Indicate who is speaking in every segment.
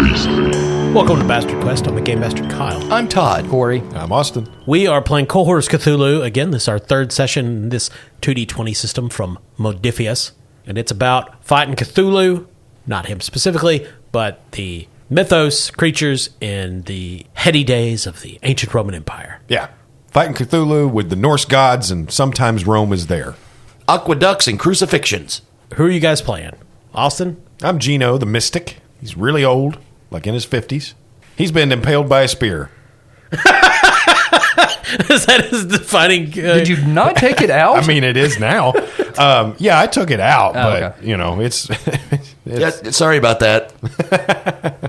Speaker 1: Welcome to Bastard Quest. I'm the Game Master Kyle.
Speaker 2: I'm Todd.
Speaker 3: Corey.
Speaker 4: I'm Austin.
Speaker 1: We are playing COHORS CTHULHU. Again, this is our third session in this 2D20 system from Modifius. And it's about fighting Cthulhu, not him specifically, but the mythos, creatures in the heady days of the ancient Roman Empire.
Speaker 4: Yeah. Fighting Cthulhu with the Norse gods, and sometimes Rome is there.
Speaker 2: Aqueducts and crucifixions.
Speaker 1: Who are you guys playing? Austin?
Speaker 4: I'm Gino, the mystic. He's really old, like in his 50s. He's been impaled by a spear.
Speaker 1: Is that his defining...
Speaker 3: Did you not take it out?
Speaker 4: I mean, it is now. Yeah, I took it out, but,
Speaker 3: okay.
Speaker 4: you know, it's
Speaker 2: Yeah, sorry about that.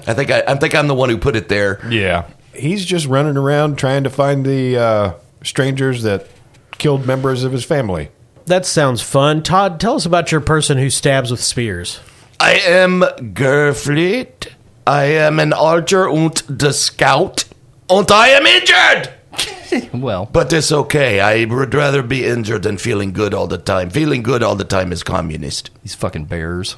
Speaker 2: I think I'm the one who put it there.
Speaker 4: yeah. He's just running around trying to find the strangers that killed members of his family.
Speaker 1: That sounds fun. Todd, tell us about your person who stabs with spears.
Speaker 2: I am Gerfleet. I am an archer und the scout. And I am injured!
Speaker 3: Well,
Speaker 2: But it's okay. I would rather be injured than feeling good all the time. Feeling good all the time is communist.
Speaker 3: these fucking bears.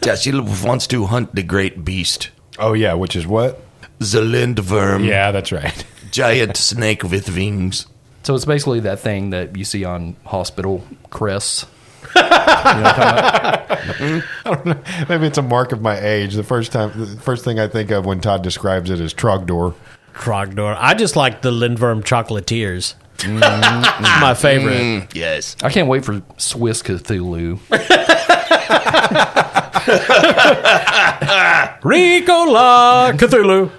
Speaker 2: Yeah, she wants to hunt the great beast.
Speaker 4: Oh, yeah, which is what?
Speaker 2: The lindworm.
Speaker 4: Yeah, that's right.
Speaker 2: Giant snake with wings.
Speaker 3: So it's basically that thing that you see on hospital crests. You know what I'm talking about?
Speaker 4: Maybe it's a mark of my age. The first thing I think of when Todd describes it is Trogdor.
Speaker 1: Trogdor. I just like the Lindworm Chocolatiers. My favorite.
Speaker 2: Yes.
Speaker 3: I can't wait for Swiss Cthulhu.
Speaker 1: Ricola Cthulhu.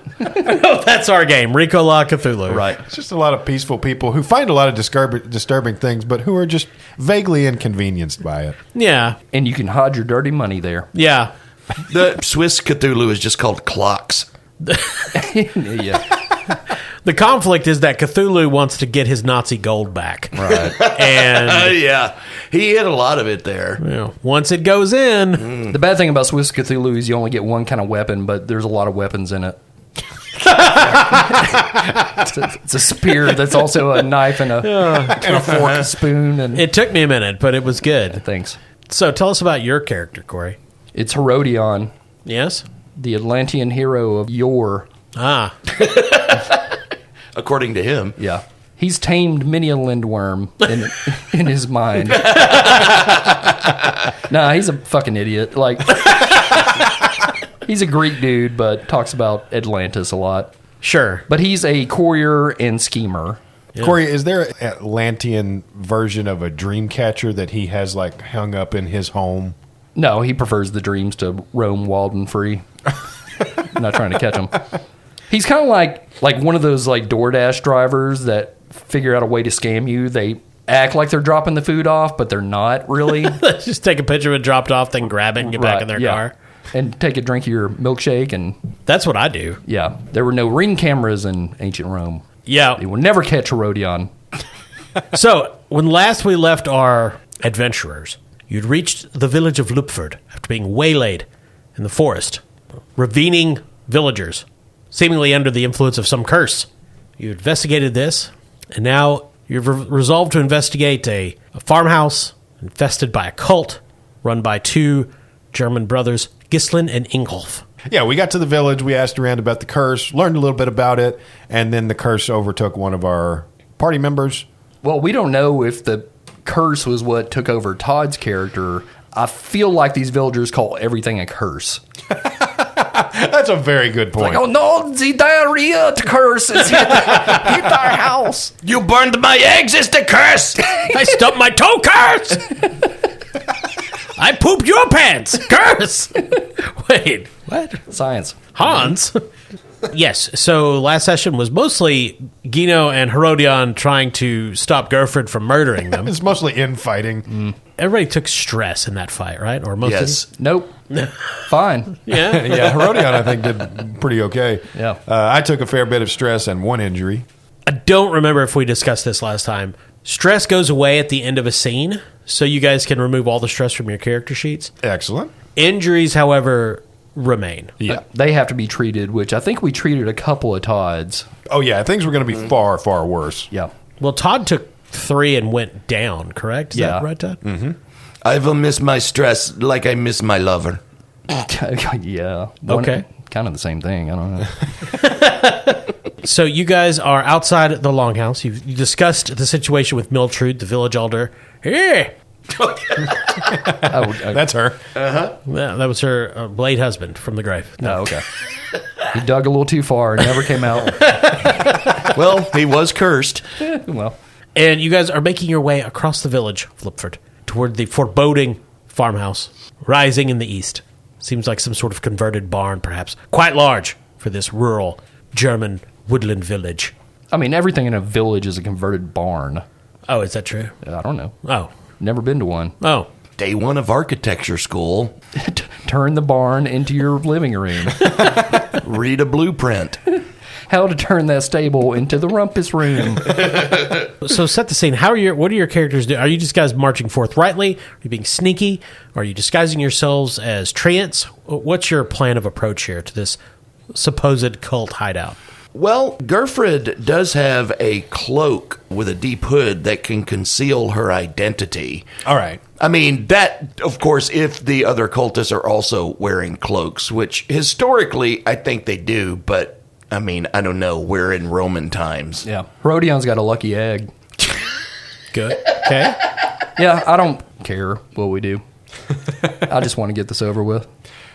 Speaker 1: That's our game. Ricola Cthulhu.
Speaker 3: Right.
Speaker 4: It's just a lot of peaceful people who find a lot of disturbing things, but who are just vaguely inconvenienced by it.
Speaker 1: Yeah.
Speaker 3: And you can hide your dirty money there.
Speaker 1: Yeah.
Speaker 2: The Swiss Cthulhu is just called clocks.
Speaker 3: Yeah.
Speaker 1: The conflict is that Cthulhu wants to get his Nazi gold back.
Speaker 3: Right.
Speaker 1: And
Speaker 2: Yeah. He hit a lot of it there.
Speaker 1: you know, once it goes in,
Speaker 3: The bad thing about Swiss Cthulhu is you only get one kind of weapon, but there's a lot of weapons in it. It's a spear that's also a knife and a fork and spoon. And
Speaker 1: it took me a minute, but it was good.
Speaker 3: thanks.
Speaker 1: So tell us about your character, Corey.
Speaker 3: It's Herodion,
Speaker 1: Yes?
Speaker 3: the Atlantean hero of yore.
Speaker 1: Ah.
Speaker 2: According to him.
Speaker 3: Yeah. He's tamed many a lindworm in his mind. Nah, he's a fucking idiot. Like, he's a Greek dude, but talks about Atlantis a lot.
Speaker 1: Sure.
Speaker 3: But he's a courier and schemer.
Speaker 1: Yeah.
Speaker 4: Corey, is there an Atlantean version of a dream catcher that he has like hung up in his home?
Speaker 3: No, he prefers the dreams to roam wild and free. I'm not trying to catch him. He's kind of like one of those like DoorDash drivers that figure out a way to scam you. They act like they're dropping the food off, but they're not really.
Speaker 1: Just take a picture of it dropped off, then grab it and get back in their car.
Speaker 3: And take a drink of your milkshake. And
Speaker 1: That's what I do.
Speaker 3: yeah, there were no ring cameras in ancient Rome.
Speaker 1: Yeah.
Speaker 3: They will never catch Herodion.
Speaker 1: So, when last we left our adventurers, you'd reached the village of Lupford after being waylaid in the forest. Ravening villagers, seemingly under the influence of some curse. You investigated this, and now you've resolved to investigate a farmhouse infested by a cult run by two German brothers, Gislin and Ingolf.
Speaker 4: Yeah, we got to the village. We asked around about the curse, learned a little bit about it, and then the curse overtook one of our party members.
Speaker 3: Well, we don't know if the curse was what took over Todd's character. I feel like these villagers call everything a curse.
Speaker 4: That's a very good point.
Speaker 3: Like, oh no, the diarrhea curse has hit our house.
Speaker 2: You burned my eggs, it's the curse!
Speaker 1: I stubbed my toe, curse! I pooped your pants, curse! Wait, what?
Speaker 3: Science.
Speaker 1: Hans? Yes, so last session was mostly Gino and Herodion trying to stop Gerfred from murdering them.
Speaker 4: It's mostly infighting.
Speaker 1: Everybody took stress in that fight, right? Or most
Speaker 2: Yes.
Speaker 3: Nope. Fine.
Speaker 1: Yeah.
Speaker 4: Yeah, Herodion, I think, did pretty okay.
Speaker 3: Yeah.
Speaker 4: I took a fair bit of stress and one injury.
Speaker 1: I don't remember if we discussed this last time. Stress goes away at the end of a scene, so you guys can remove all the stress from your character sheets.
Speaker 4: Excellent.
Speaker 1: Injuries, however, remain.
Speaker 4: Yeah.
Speaker 3: They have to be treated, which I think we treated a couple of Todds.
Speaker 4: Oh, yeah, things were going to be far, far worse.
Speaker 3: Yeah.
Speaker 1: Well, Todd took 3 and went down, correct? Is
Speaker 3: Yeah.
Speaker 1: that right, Todd? Mm-hmm.
Speaker 2: I will miss my stress like I miss my lover.
Speaker 3: Yeah.
Speaker 1: Okay.
Speaker 3: kind of the same thing. I don't know.
Speaker 1: So you guys are outside the longhouse. You discussed the situation with Miltrude, the village elder. Hey!
Speaker 4: That's her.
Speaker 1: Yeah, that was her blade husband from the grave.
Speaker 3: Oh, okay. He dug a little too far and never came out.
Speaker 2: Well, he was cursed.
Speaker 3: Well,
Speaker 1: And you guys are making your way across the village of Lipford toward the foreboding farmhouse rising in the east. Seems like some sort of converted barn, perhaps. Quite large for this rural German woodland village.
Speaker 3: I mean, everything in a village is a converted barn.
Speaker 1: Oh, is that true?
Speaker 3: I don't know.
Speaker 1: Oh.
Speaker 3: Never been to one.
Speaker 1: Oh.
Speaker 2: Day one of architecture school.
Speaker 3: Turn the barn into your living room.
Speaker 2: Read a blueprint.
Speaker 3: How to turn that stable into the rumpus room.
Speaker 1: So set the scene. What are your characters doing? Are you just guys marching forthrightly? Are you being sneaky? Are you disguising yourselves as treants? What's your plan of approach here to this supposed cult hideout?
Speaker 2: Well, Gerfrid does have a cloak with a deep hood that can conceal her identity.
Speaker 4: All right.
Speaker 2: I mean, that, of course, if the other cultists are also wearing cloaks, which historically I think they do, but, I mean, I don't know. We're in Roman times.
Speaker 3: Yeah. Rodion's got a lucky egg.
Speaker 1: Good. Okay.
Speaker 3: Yeah, I don't care what we do. I just want to get this over with.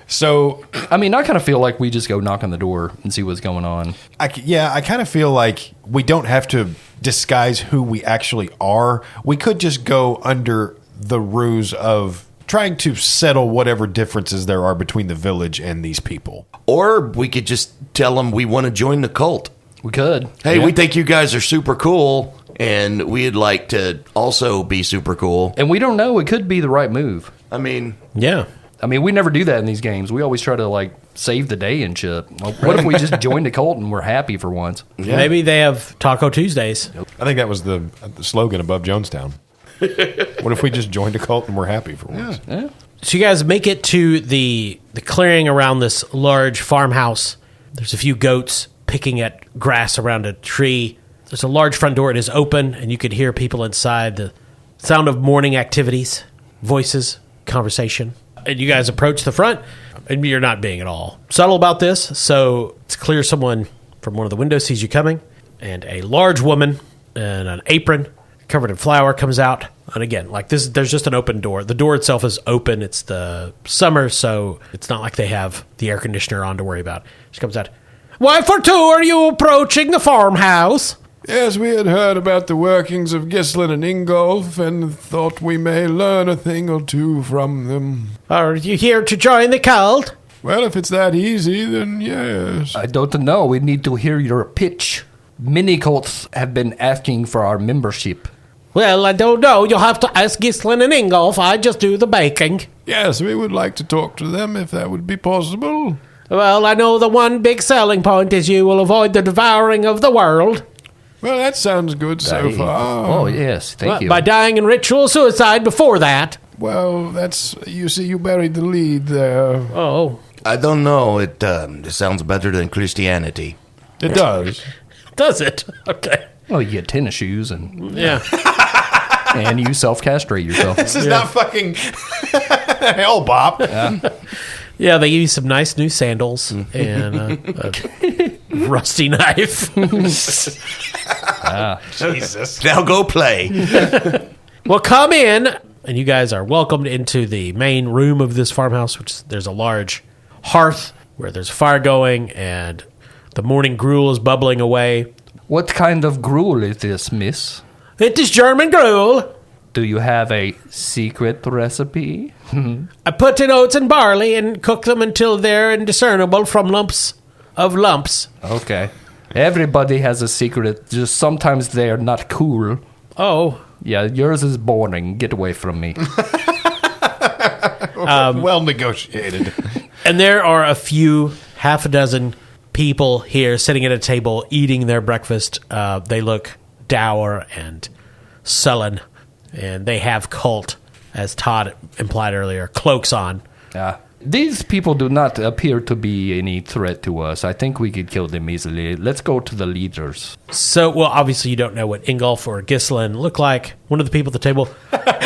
Speaker 4: So,
Speaker 3: I mean, I kind of feel like we just go knock on the door and see what's going on.
Speaker 4: I kind of feel like we don't have to disguise who we actually are. We could just go under the ruse of trying to settle whatever differences there are between the village and these people.
Speaker 2: Or we could just tell them we want to join the cult.
Speaker 3: We could.
Speaker 2: Hey, we think you guys are super cool, and we'd like to also be super cool.
Speaker 3: And we don't know. It could be the right move.
Speaker 2: I mean,
Speaker 1: Yeah.
Speaker 3: I mean, we never do that in these games. We always try to, like, save the day and shit. Well, what if we just joined the cult and we're happy for once?
Speaker 2: yeah.
Speaker 1: Maybe they have Taco Tuesdays.
Speaker 4: I think that was the slogan above Jonestown. What if we just joined a cult and we're happy for once?
Speaker 3: Yeah.
Speaker 1: So you guys make it to the clearing around this large farmhouse. There's a few goats picking at grass around a tree. There's a large front door. It is open, and you could hear people inside. The sound of morning activities, voices, conversation. And you guys approach the front, and you're not being at all subtle about this. So it's clear someone from one of the windows sees you coming, and a large woman in an apron covered in flour comes out. And again, like this, there's just an open door. The door itself is open. It's the summer, so it's not like they have the air conditioner on to worry about. She comes out. Why for two are you approaching the farmhouse?
Speaker 4: Yes, we had heard about the workings of Gislin and Ingolf and thought we may learn a thing or two from them.
Speaker 1: Are you here to join the cult?
Speaker 4: Well, if it's that easy, then yes.
Speaker 3: I don't know. We need to hear your pitch. Many cults have been asking for our membership.
Speaker 1: Well, I don't know. You'll have to ask Gislin and Ingolf. I just do the baking.
Speaker 4: Yes, we would like to talk to them if that would be possible.
Speaker 1: Well, I know the one big selling point is you will avoid the devouring of the world.
Speaker 4: Well, that sounds good so far.
Speaker 3: Oh, yes. Thank you.
Speaker 1: By dying in ritual suicide before that.
Speaker 4: Well, that's, you see, you buried the lead there.
Speaker 1: Oh,
Speaker 2: I don't know. It sounds better than Christianity.
Speaker 4: It does.
Speaker 1: does it? Okay.
Speaker 3: Well, you get tennis shoes and
Speaker 1: Yeah.
Speaker 3: you self-castrate yourself.
Speaker 4: This is not fucking hell, Bob.
Speaker 1: Yeah, they give you some nice new sandals and a rusty knife.
Speaker 4: Jesus.
Speaker 2: Now go play.
Speaker 1: Well, come in, and you guys are welcomed into the main room of this farmhouse, which there's a large hearth where there's a fire going, and the morning gruel is bubbling away.
Speaker 3: What kind of gruel is this, miss?
Speaker 1: It is German gruel.
Speaker 3: Do you have a secret recipe?
Speaker 1: I put in oats and barley and cook them until they're indiscernible from lumps of lumps.
Speaker 3: Okay. Everybody has a secret. Just sometimes they're not cool.
Speaker 1: Oh,
Speaker 3: Yeah, yours is boring. Get away from me.
Speaker 4: Well negotiated.
Speaker 1: and there are a few, half a dozen people here sitting at a table eating their breakfast. They look dour and sullen, and they have cult, as Todd implied earlier, cloaks on.
Speaker 3: These people do not appear to be any threat to us. I think we could kill them easily. Let's go to the leaders.
Speaker 1: So, well, obviously you don't know what Ingolf or Gislin look like. One of the people at the table.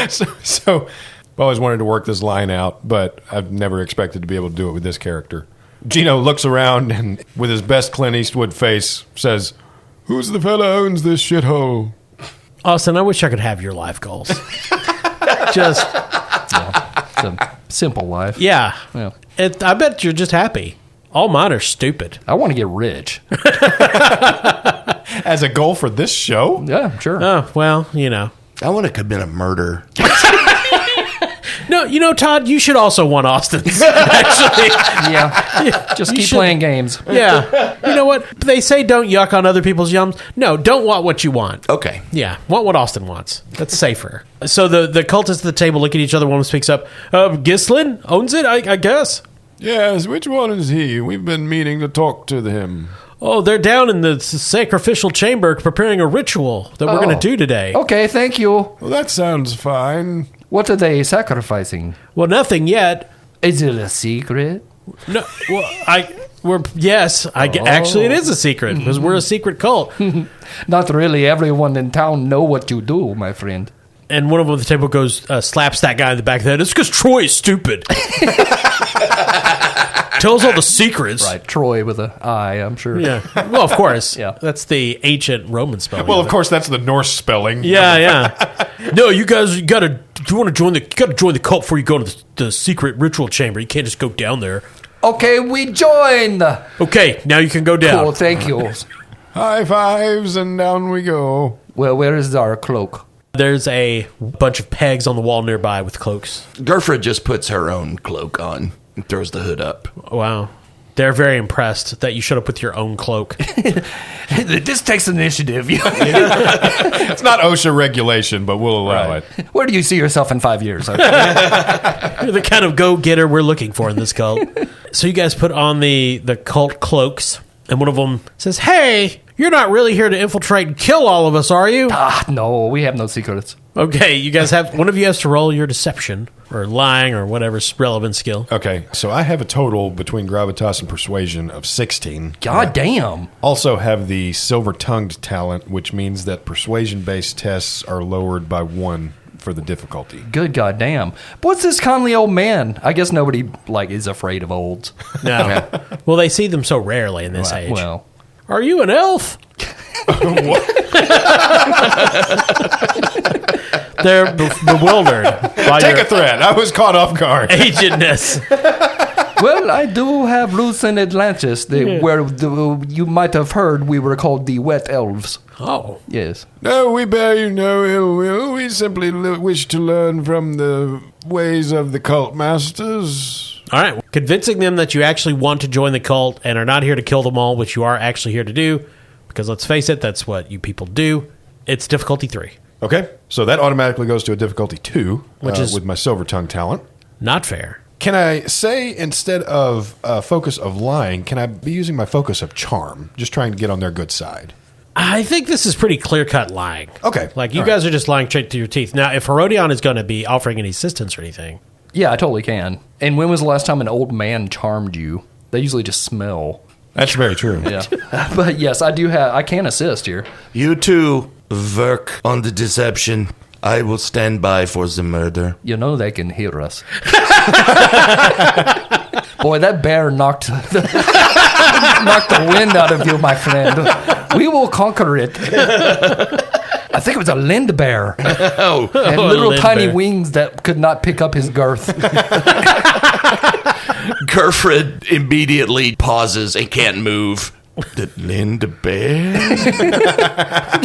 Speaker 4: So I've always wanted to work this line out, but I've never expected to be able to do it with this character. Gino looks around and, with his best Clint Eastwood face, says, "Who's the fella owns this shithole?"
Speaker 1: Austin, I wish I could have your life goals. Just,
Speaker 3: It's a simple life.
Speaker 1: yeah.
Speaker 3: Yeah.
Speaker 1: I bet you're just happy. All mine are stupid.
Speaker 3: I want to get rich.
Speaker 4: As a goal for this show?
Speaker 3: Yeah, sure.
Speaker 1: Oh, well, you know.
Speaker 2: I want to commit a murder.
Speaker 1: No, you know, Todd, you should also want Austin's, actually.
Speaker 3: Yeah. Just
Speaker 1: You
Speaker 3: keep
Speaker 1: should-
Speaker 3: playing games.
Speaker 1: Yeah. You know what? They say don't yuck on other people's yums. No, don't want what you want.
Speaker 2: Okay.
Speaker 1: Yeah, want what Austin wants. That's safer. So the cultists at the table look at each other. One speaks up. Gislin owns it, I guess.
Speaker 4: Yes, which one is he? We've been meaning to talk to him.
Speaker 1: Oh, they're down in the sacrificial chamber preparing a ritual that we're going to do today.
Speaker 3: Okay, thank you.
Speaker 4: Well, that sounds fine.
Speaker 3: What are they sacrificing?
Speaker 1: Well, nothing yet.
Speaker 3: Is it a secret?
Speaker 1: No, well, actually, it is a secret because we're a secret cult.
Speaker 3: Not really. Everyone in town know what you do, my friend.
Speaker 1: And one of them at the table goes, slaps that guy in the back of the head. It's because Troy is stupid. Tells all the secrets.
Speaker 3: Right, Troy with an I, I'm sure.
Speaker 1: Yeah. Well, of course.
Speaker 3: Yeah.
Speaker 1: That's the ancient Roman spelling.
Speaker 4: Well, of course, that's the Norse spelling.
Speaker 1: Yeah. No, you guys, you gotta join the cult before you go to the secret ritual chamber. You can't just go down there.
Speaker 3: Okay, we join.
Speaker 1: Okay, now you can go down.
Speaker 3: Cool, thank you.
Speaker 4: High fives, and down we go.
Speaker 3: Well, where is our cloak?
Speaker 1: There's a bunch of pegs on the wall nearby with cloaks.
Speaker 2: Gerfred just puts her own cloak on and throws the hood up.
Speaker 1: Wow. They're very impressed that you showed up with your own cloak.
Speaker 3: This takes initiative.
Speaker 4: It's not OSHA regulation, but we'll allow it.
Speaker 3: Where do you see yourself in 5 years?
Speaker 1: You're the kind of go-getter we're looking for in this cult. So you guys put on the cult cloaks, and one of them says, "Hey, you're not really here to infiltrate and kill all of us, are you?"
Speaker 3: No, we have no secrets.
Speaker 1: Okay, you guys one of you has to roll your deception, or lying, or whatever relevant skill.
Speaker 4: Okay, so I have a total between gravitas and persuasion of 16.
Speaker 3: God damn.
Speaker 4: Also have the silver-tongued talent, which means that persuasion-based tests are lowered by 1 for the difficulty.
Speaker 3: Good goddamn. What's this Conley old man? I guess nobody is afraid of olds.
Speaker 1: No. Well, they see them so rarely in this age.
Speaker 3: Well,
Speaker 1: Are you an elf? They're bewildered by
Speaker 4: Take
Speaker 1: your
Speaker 4: a threat. I was caught off guard.
Speaker 1: agedness.
Speaker 3: well, I do have roots in Atlantis, where you might have heard we were called the Wet Elves.
Speaker 1: Oh.
Speaker 3: Yes.
Speaker 4: No, we bear you no ill will. We simply wish to learn from the ways of the cult masters.
Speaker 1: All right. Convincing them that you actually want to join the cult and are not here to kill them all, which you are actually here to do, because let's face it, that's what you people do. It's difficulty 3.
Speaker 4: Okay, so that automatically goes to a difficulty 2,
Speaker 1: Which is-
Speaker 4: with my silver tongue talent.
Speaker 1: Not fair.
Speaker 4: Can I say, instead of focus of lying, can I be using my focus of charm? Just trying to get on their good side.
Speaker 1: I think this is pretty clear-cut lying.
Speaker 4: Okay.
Speaker 1: Like, you
Speaker 4: All
Speaker 1: guys are just lying straight through your teeth. Now, if Herodion is going to be offering any assistance or anything...
Speaker 3: Yeah, I totally can. And when was the last time an old man charmed you? They usually just smell.
Speaker 4: That's very true.
Speaker 3: Yeah. But yes, I can assist here.
Speaker 2: You two work on the deception. I will stand by for the murder.
Speaker 3: You know they can hear us. Boy, that bear knocked the wind out of you, my friend. We will conquer it. I think it was a lind bear.
Speaker 2: Oh,
Speaker 3: And
Speaker 1: a
Speaker 3: little
Speaker 1: lind
Speaker 3: tiny
Speaker 1: bear.
Speaker 3: wings that could not pick up his girth.
Speaker 2: Gerfred immediately pauses and can't move. The Linda Bear?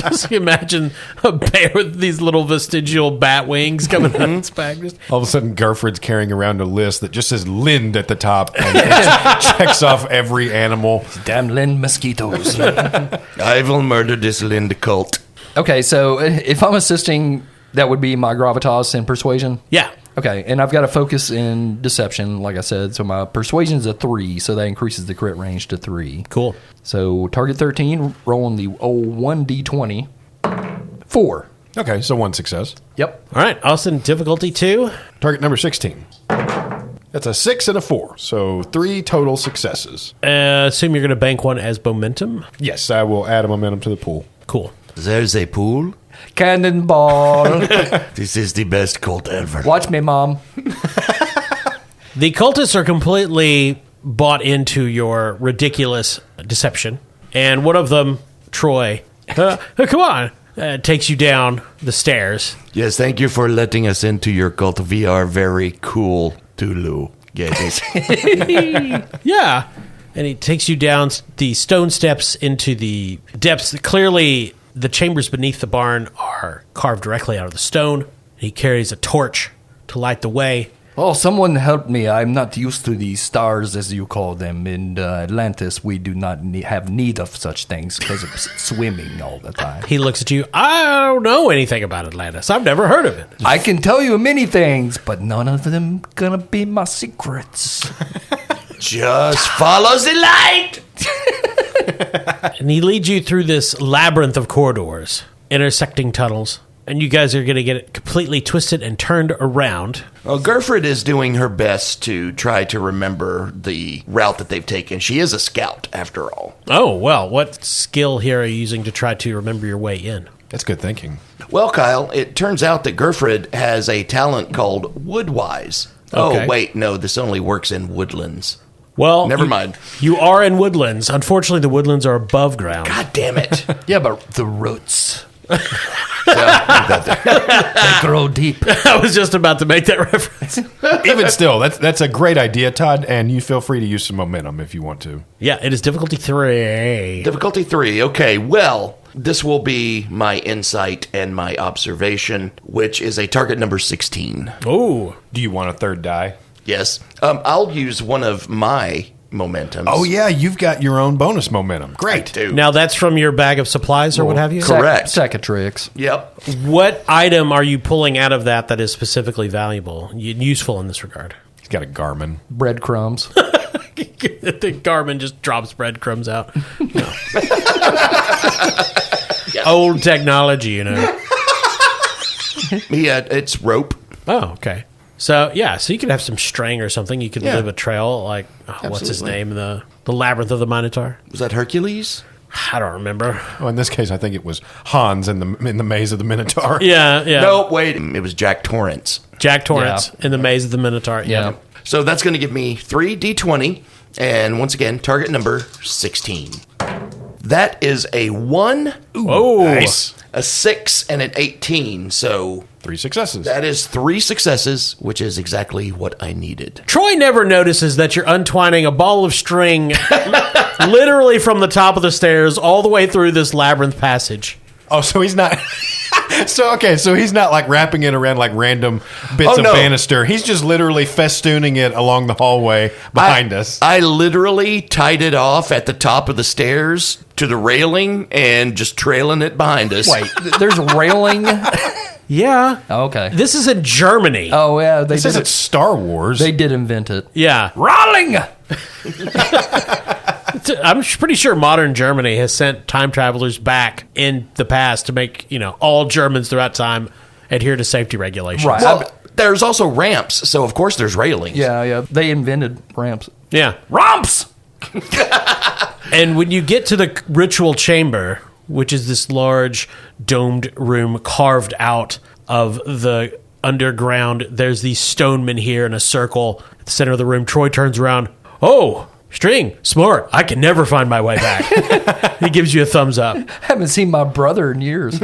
Speaker 1: Just imagine a bear with these little vestigial bat wings coming out of its back. Just-
Speaker 4: All of a sudden, Gerfred's carrying around a list that just says Lind at the top and it checks off every animal.
Speaker 3: Damn lind mosquitoes.
Speaker 2: I will murder this Linda cult.
Speaker 3: Okay, so if I'm assisting, that would be my gravitas and persuasion?
Speaker 1: Yeah.
Speaker 3: Okay, and I've got a focus in deception, like I said. So my persuasion is a 3, so that increases the crit range to 3.
Speaker 1: Cool.
Speaker 3: So target 13, rolling the old 1d20. 4.
Speaker 4: Okay, so 1 success.
Speaker 3: Yep.
Speaker 1: All right. Austin, difficulty 2.
Speaker 4: Target number 16. That's a 6 and a 4, so 3 total successes.
Speaker 1: Assume you're going to bank 1 as momentum.
Speaker 4: Yes, I will add a momentum to the pool.
Speaker 1: Cool.
Speaker 2: There's a pool.
Speaker 3: Cannonball.
Speaker 2: This is the best cult ever.
Speaker 3: Watch me, Mom.
Speaker 1: The cultists are completely bought into your ridiculous deception. And one of them, Troy, come on, takes you down the stairs.
Speaker 2: Yes, thank you for letting us into your cult. We are very cool, Cthulhu. Get it?
Speaker 1: Yeah. And he takes you down the stone steps into the depths. Clearly, the chambers beneath the barn are carved directly out of the stone. He carries a torch to light the way.
Speaker 3: Oh, someone help me. I'm not used to these stars, as you call them. In Atlantis, we do not have need of such things because of swimming all the time.
Speaker 1: He looks at you. I don't know anything about Atlantis. I've never heard of it.
Speaker 3: I can tell you many things, but none of them gonna be my secrets.
Speaker 2: Just follow the light.
Speaker 1: And he leads you through this labyrinth of corridors, intersecting tunnels. And you guys are going to get it completely twisted and turned around.
Speaker 2: Well, Gerfried is doing her best to try to remember the route that they've taken. She is a scout, after all.
Speaker 1: Oh, well, what skill here are you using to try to remember your way in?
Speaker 4: That's good thinking.
Speaker 2: Well, Kyle, it turns out that Gerfried has a talent called Woodwise.
Speaker 1: Okay.
Speaker 2: Oh, wait, no, this only works in woodlands.
Speaker 1: Well,
Speaker 2: Never mind.
Speaker 1: You are in woodlands. Unfortunately, the woodlands are above ground.
Speaker 2: God damn it.
Speaker 3: Yeah, but the roots,
Speaker 2: Yeah, leave that there.
Speaker 3: they grow deep.
Speaker 1: I was just about to make that reference.
Speaker 4: Even still, that's a great idea, Todd, and you feel free to use some momentum if you want to.
Speaker 1: Yeah, it is difficulty 3.
Speaker 2: Difficulty 3. Okay, well, this will be my insight and my observation, which is a target number 16.
Speaker 1: Oh,
Speaker 4: Do you want a third die?
Speaker 2: Yes. I'll use one of my momentums.
Speaker 4: Oh, yeah, you've got your own bonus momentum. Great.
Speaker 2: Dude.
Speaker 1: now that's from your bag of supplies or what have you?
Speaker 2: Correct.
Speaker 3: Sack of tricks.
Speaker 2: Yep.
Speaker 1: What item are you pulling out of that is specifically valuable and useful in this regard?
Speaker 4: He's got a Garmin.
Speaker 3: Breadcrumbs.
Speaker 1: The Garmin just drops breadcrumbs out. No. Old technology, you know.
Speaker 2: Yeah, it's rope.
Speaker 1: Oh, okay. So, yeah, so you could have some string or something. You could
Speaker 2: Yeah.
Speaker 1: live a trail, like, what's his
Speaker 2: Absolutely.
Speaker 1: name? The Labyrinth of the Minotaur?
Speaker 2: Was that Hercules?
Speaker 1: I don't remember.
Speaker 4: Oh, in this case, I think it was Hans in the maze of the Minotaur.
Speaker 1: Yeah, yeah.
Speaker 2: No, wait. It was Jack Torrance.
Speaker 1: Jack Torrance in the Maze of the Minotaur.
Speaker 3: Yeah.
Speaker 2: So that's going to give me 3 D20, and once again, target number 16. That is a 1,
Speaker 1: Oh,
Speaker 4: Nice.
Speaker 2: a 6, and an 18. So
Speaker 4: 3 successes.
Speaker 2: that is 3 successes, which is exactly what I needed.
Speaker 1: Troy never notices that you're untwining a ball of string literally from the top of the stairs all the way through this labyrinth passage.
Speaker 4: Oh, so he's not. So he's not like wrapping it around like random bits of
Speaker 2: no.
Speaker 4: banister. He's just literally festooning it along the hallway behind us.
Speaker 2: I literally tied it off at the top of the stairs to the railing and just trailing it behind us.
Speaker 3: Wait, there's railing.
Speaker 1: Yeah.
Speaker 3: Okay.
Speaker 1: This is in Germany.
Speaker 3: Oh yeah, they
Speaker 4: This
Speaker 3: did.
Speaker 4: isn't Star Wars.
Speaker 3: They did invent it.
Speaker 1: Yeah.
Speaker 3: Rolling.
Speaker 1: I'm pretty sure modern Germany has sent time travelers back in the past to make, all Germans throughout time adhere to safety regulations.
Speaker 3: Right.
Speaker 2: Well, there's also ramps, so of course there's railings.
Speaker 3: Yeah. They invented ramps.
Speaker 1: Yeah.
Speaker 3: Ramps.
Speaker 1: And when you get to the ritual chamber, which is this large domed room carved out of the underground, there's these stonemen here in a circle at the center of the room. Troy turns around. Oh, String, smart. I can never find my way back. He gives you a thumbs up.
Speaker 3: Haven't seen my brother in years.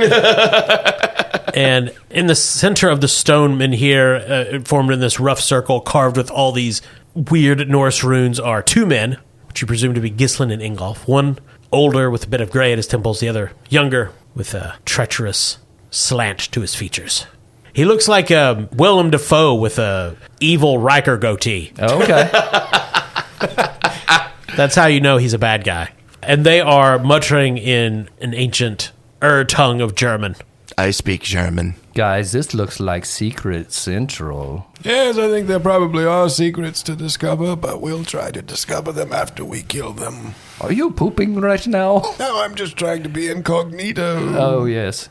Speaker 1: And in the center of the stonemen here, formed in this rough circle, carved with all these weird Norse runes, are 2 men, which you presume to be Gislin and Ingolf. One older with a bit of gray at his temples, the other younger with a treacherous slant to his features. He looks like Willem Dafoe with a evil Riker goatee.
Speaker 3: Okay.
Speaker 1: That's how you know he's a bad guy. And they are muttering in an ancient tongue of German.
Speaker 2: I speak German.
Speaker 3: Guys, this looks like Secret Central.
Speaker 4: Yes, I think there probably are secrets to discover, but we'll try to discover them after we kill them.
Speaker 3: Are you pooping right now?
Speaker 4: No, I'm just trying to be incognito.
Speaker 3: Oh yes.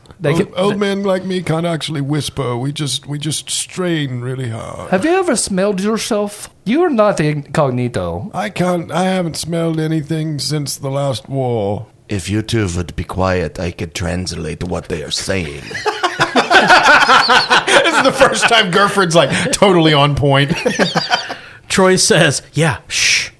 Speaker 4: Old men like me can't actually whisper. We just strain really hard.
Speaker 3: Have you ever smelled yourself? You're not incognito.
Speaker 4: I haven't smelled anything since the last war.
Speaker 2: If you two would be quiet, I could translate what they are saying.
Speaker 4: This is the first time Gerfried's like totally on point.
Speaker 1: Troy says, yeah, shh.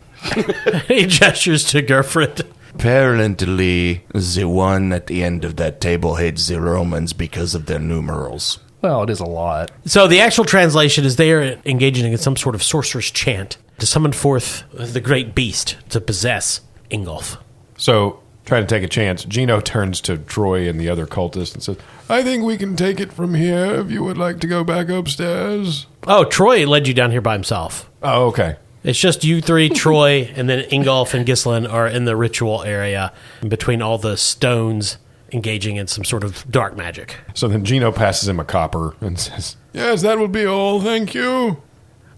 Speaker 1: He gestures to Gerfried.
Speaker 2: Apparently, the one at the end of that table hates the Romans because of their numerals.
Speaker 3: Well, it is a lot.
Speaker 1: So the actual translation is they are engaging in some sort of sorcerer's chant to summon forth the great beast to possess Ingolf.
Speaker 4: So, trying to take a chance, Gino turns to Troy and the other cultist and says, I think we can take it from here if you would like to go back upstairs.
Speaker 1: Oh, Troy led you down here by himself.
Speaker 4: Oh, okay.
Speaker 1: It's just you three, Troy, and then Ingolf and Gislin are in the ritual area in between all the stones engaging in some sort of dark magic.
Speaker 4: So then Gino passes him a copper and says, yes, that will be all. Thank you.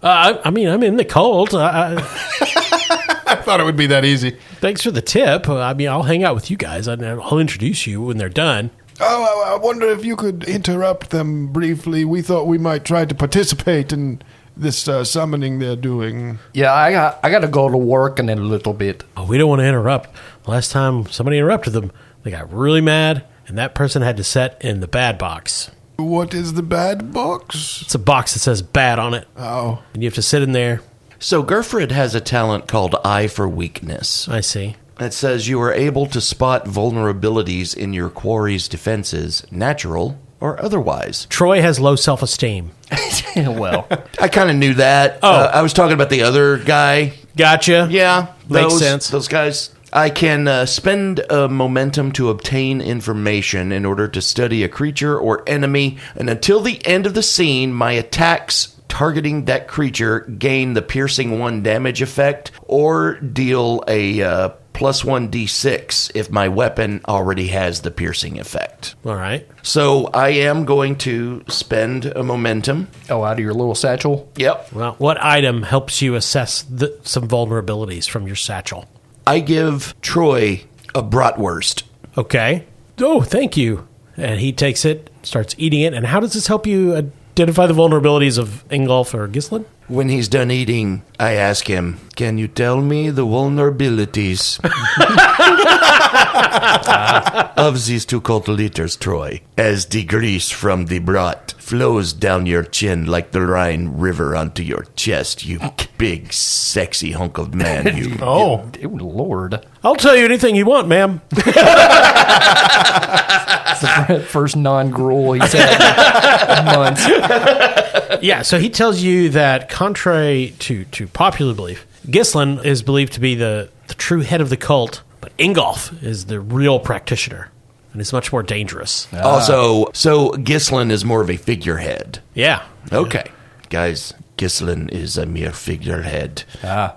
Speaker 1: I mean, I'm in the cult.
Speaker 4: I thought it would be that easy.
Speaker 1: Thanks for the tip. I mean, I'll hang out with you guys. I'll introduce you when they're done.
Speaker 4: Oh, I wonder if you could interrupt them briefly. We thought we might try to participate in this summoning they're doing.
Speaker 3: Yeah, I got to go to work in a little bit.
Speaker 1: Oh, we don't want to interrupt. Last time somebody interrupted them, they got really mad, and that person had to sit in the bad box.
Speaker 4: What is the bad box?
Speaker 1: It's a box that says bad on it.
Speaker 4: Oh.
Speaker 1: And you have to sit in there.
Speaker 2: So Gerfried has a talent called Eye for Weakness.
Speaker 1: I see.
Speaker 2: It says you are able to spot vulnerabilities in your quarry's defenses, natural or otherwise.
Speaker 1: Troy has low self-esteem.
Speaker 3: Well,
Speaker 2: I kind of knew that.
Speaker 1: Oh.
Speaker 2: I was talking about the other guy.
Speaker 1: Gotcha.
Speaker 2: Yeah.
Speaker 1: Makes sense.
Speaker 2: Those guys. I can spend momentum to obtain information in order to study a creature or enemy, and until the end of the scene, my attacks targeting that creature gain the piercing 1 damage effect or deal a plus 1d6 if my weapon already has the piercing effect.
Speaker 1: All right.
Speaker 2: So I am going to spend a momentum.
Speaker 3: out of your little satchel.
Speaker 2: Yep.
Speaker 1: Well, what item helps you assess some vulnerabilities from your satchel?
Speaker 2: I give Troy a bratwurst.
Speaker 1: Okay. Oh, thank you. And he takes it, starts eating it. And how does this help you identify the vulnerabilities of Ingolf or Gislin?
Speaker 2: When he's done eating, I ask him, can you tell me the vulnerabilities of these 2 cult leaders, Troy, as the grease from the brat flows down your chin like the Rhine River onto your chest, you big, sexy hunk of man, you.
Speaker 4: Oh.
Speaker 3: Oh, Lord.
Speaker 1: I'll tell you anything you want, ma'am.
Speaker 3: First non-gruel he's had in months.
Speaker 1: Yeah, so he tells you that contrary to popular belief, Gislin is believed to be the true head of the cult, but Ingolf is the real practitioner, and is much more dangerous.
Speaker 2: Also, so Gislin is more of a figurehead.
Speaker 1: Yeah.
Speaker 2: Okay. Guys, Gislin is a mere figurehead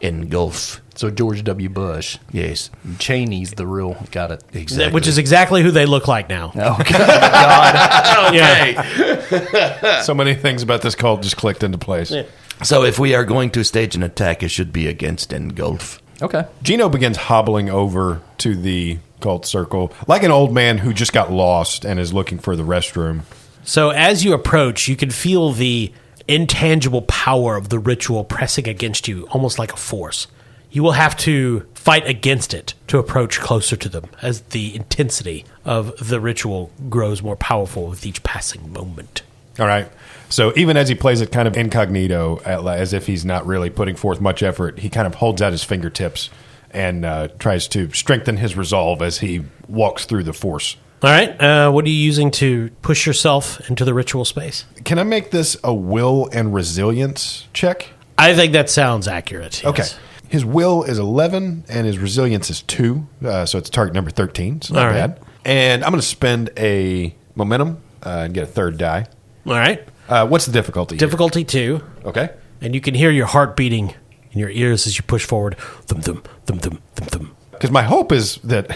Speaker 2: in Gulf.
Speaker 3: So George W. Bush.
Speaker 2: Yes.
Speaker 3: Cheney's the real. Got it.
Speaker 2: Exactly.
Speaker 1: Which is exactly who they look like now.
Speaker 3: Oh, God.
Speaker 1: Yeah.
Speaker 4: So many things about this cult just clicked into place.
Speaker 1: Yeah.
Speaker 2: So if we are going to stage an attack, it should be against Engulf.
Speaker 3: Okay.
Speaker 4: Gino begins hobbling over to the cult circle like an old man who just got lost and is looking for the restroom.
Speaker 1: So as you approach, you can feel the intangible power of the ritual pressing against you, almost like a force. You will have to fight against it to approach closer to them as the intensity of the ritual grows more powerful with each passing moment.
Speaker 4: All right. So even as he plays it kind of incognito, as if he's not really putting forth much effort, he kind of holds out his fingertips and tries to strengthen his resolve as he walks through the force.
Speaker 1: All right. What are you using to push yourself into the ritual space?
Speaker 4: Can I make this a will and resilience check?
Speaker 1: I think that sounds accurate. Yes.
Speaker 4: Okay. His will is 11 and his resilience is 2. So it's target number 13. So not
Speaker 1: All right.
Speaker 4: bad. And I'm going to spend a momentum and get a 3rd die.
Speaker 1: All right.
Speaker 4: What's the difficulty?
Speaker 1: Difficulty 2.
Speaker 4: Okay.
Speaker 1: And you can hear your heart beating in your ears as you push forward. Thum, thum, thum, thum, thum, thum.
Speaker 4: Because my hope is that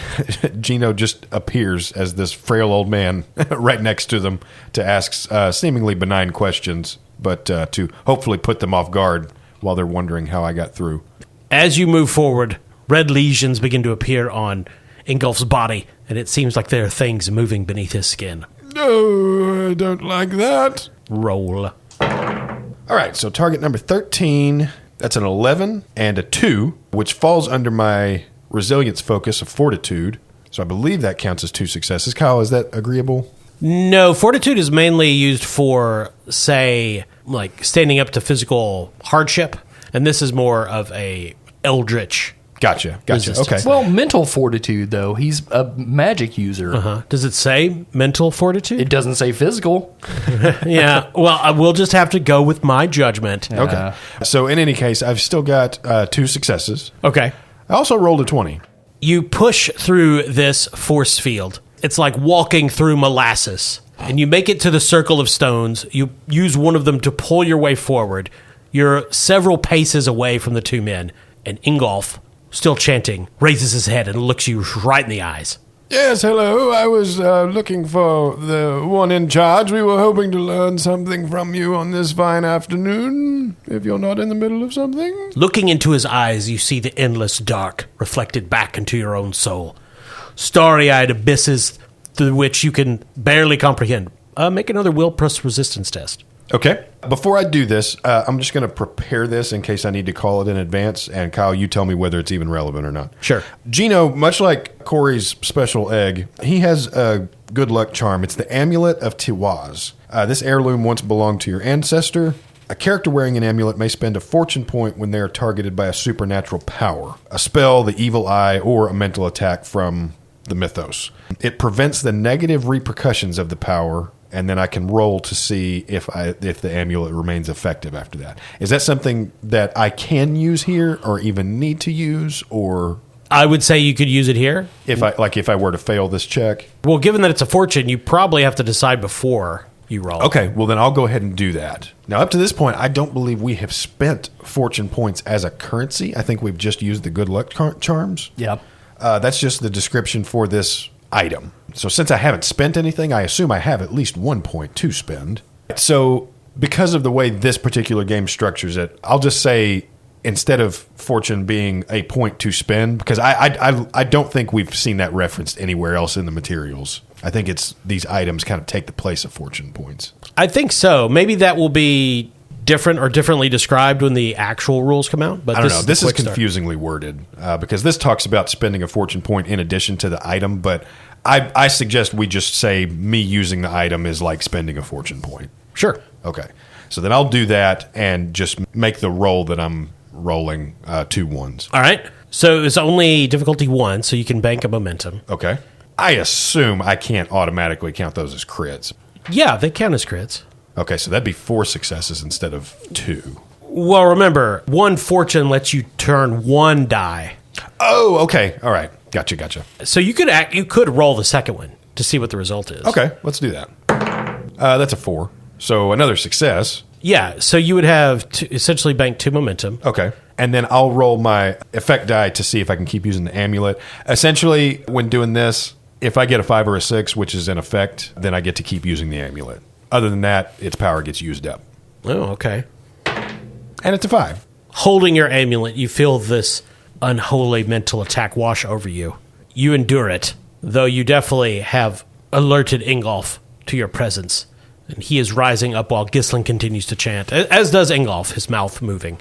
Speaker 4: Gino just appears as this frail old man right next to them to ask seemingly benign questions, but to hopefully put them off guard while they're wondering how I got through.
Speaker 1: As you move forward, red lesions begin to appear on Ingolf's body, and it seems like there are things moving beneath his skin.
Speaker 4: No, I don't like that.
Speaker 1: Roll.
Speaker 4: All right, so target number 13, that's an 11 and a 2, which falls under my resilience focus of fortitude. So I believe that counts as 2 successes. Kyle, is that agreeable?
Speaker 1: No, fortitude is mainly used for, say, like standing up to physical hardship, and this is more of a eldritch
Speaker 4: Gotcha.
Speaker 1: resistance.
Speaker 4: Okay.
Speaker 3: Well, mental fortitude, though. He's a magic user.
Speaker 1: Does it say mental fortitude?
Speaker 3: It doesn't say physical.
Speaker 1: Yeah. Well, I will just have to go with my judgment.
Speaker 4: Okay. So in any case, I've still got 2 successes.
Speaker 1: Okay.
Speaker 4: I also rolled a 20.
Speaker 1: You push through this force field. It's like walking through molasses. And you make it to the circle of stones. You use one of them to pull your way forward. You're several paces away from the 2 men. And Ingolf, still chanting, raises his head and looks you right in the eyes.
Speaker 4: Yes, hello. I was looking for the one in charge. We were hoping to learn something from you on this fine afternoon, if you're not in the middle of something.
Speaker 1: Looking into his eyes, you see the endless dark reflected back into your own soul. Starry-eyed abysses through which you can barely comprehend. Make another will plus resistance test.
Speaker 4: Okay. Before I do this, I'm just going to prepare this in case I need to call it in advance. And Kyle, you tell me whether it's even relevant or not.
Speaker 1: Sure.
Speaker 4: Gino, much like Corey's special egg, he has a good luck charm. It's the Amulet of Tiwaz. This heirloom once belonged to your ancestor. A character wearing an amulet may spend a fortune point when they are targeted by a supernatural power, a spell, the evil eye, or a mental attack from the mythos. It prevents the negative repercussions of the power, and then I can roll to see if the amulet remains effective after that. Is that something that I can use here, or even need to use, or
Speaker 1: I would say you could use it here.
Speaker 4: if I were to fail this check?
Speaker 1: Well, given that it's a fortune, you probably have to decide before you roll.
Speaker 4: Okay, well then I'll go ahead and do that. Now, up to this point, I don't believe we have spent fortune points as a currency. I think we've just used the good luck charms.
Speaker 3: Yeah.
Speaker 4: That's just the description for this item. So since I haven't spent anything, I assume I have at least 1 point to spend. So because of the way this particular game structures it, I'll just say instead of fortune being a point to spend, because I don't think we've seen that referenced anywhere else in the materials. I think it's these items kind of take the place of fortune points.
Speaker 1: I think so. Maybe that will be different or differently described when the actual rules come out. But
Speaker 4: I don't know. This is
Speaker 1: quick start.
Speaker 4: confusingly worded because this talks about spending a fortune point in addition to the item, but I suggest we just say me using the item is like spending a fortune point.
Speaker 1: Sure.
Speaker 4: Okay. So then I'll do that and just make the roll that I'm rolling 2 ones.
Speaker 1: All right. So it's only difficulty 1, so you can bank a momentum.
Speaker 4: Okay. I assume I can't automatically count those as crits.
Speaker 1: Yeah, they count as crits.
Speaker 4: Okay, so that'd be 4 successes instead of 2.
Speaker 1: Well, remember, 1 fortune lets you turn 1 die.
Speaker 4: Oh, okay. All right. Gotcha.
Speaker 1: So you could roll the second one to see what the result is.
Speaker 4: Okay, let's do that. That's a 4. So another success.
Speaker 1: Yeah, so you would have to essentially bank 2 momentum.
Speaker 4: Okay. And then I'll roll my effect die to see if I can keep using the amulet. Essentially, when doing this, if I get a 5 or a 6, which is an effect, then I get to keep using the amulet. Other than that, its power gets used up.
Speaker 1: Oh, okay.
Speaker 4: And it's a 5.
Speaker 1: Holding your amulet, you feel this unholy mental attack wash over you. You endure it, though you definitely have alerted Ingolf to your presence. And he is rising up while Ghislain continues to chant, as does Ingolf, his mouth moving,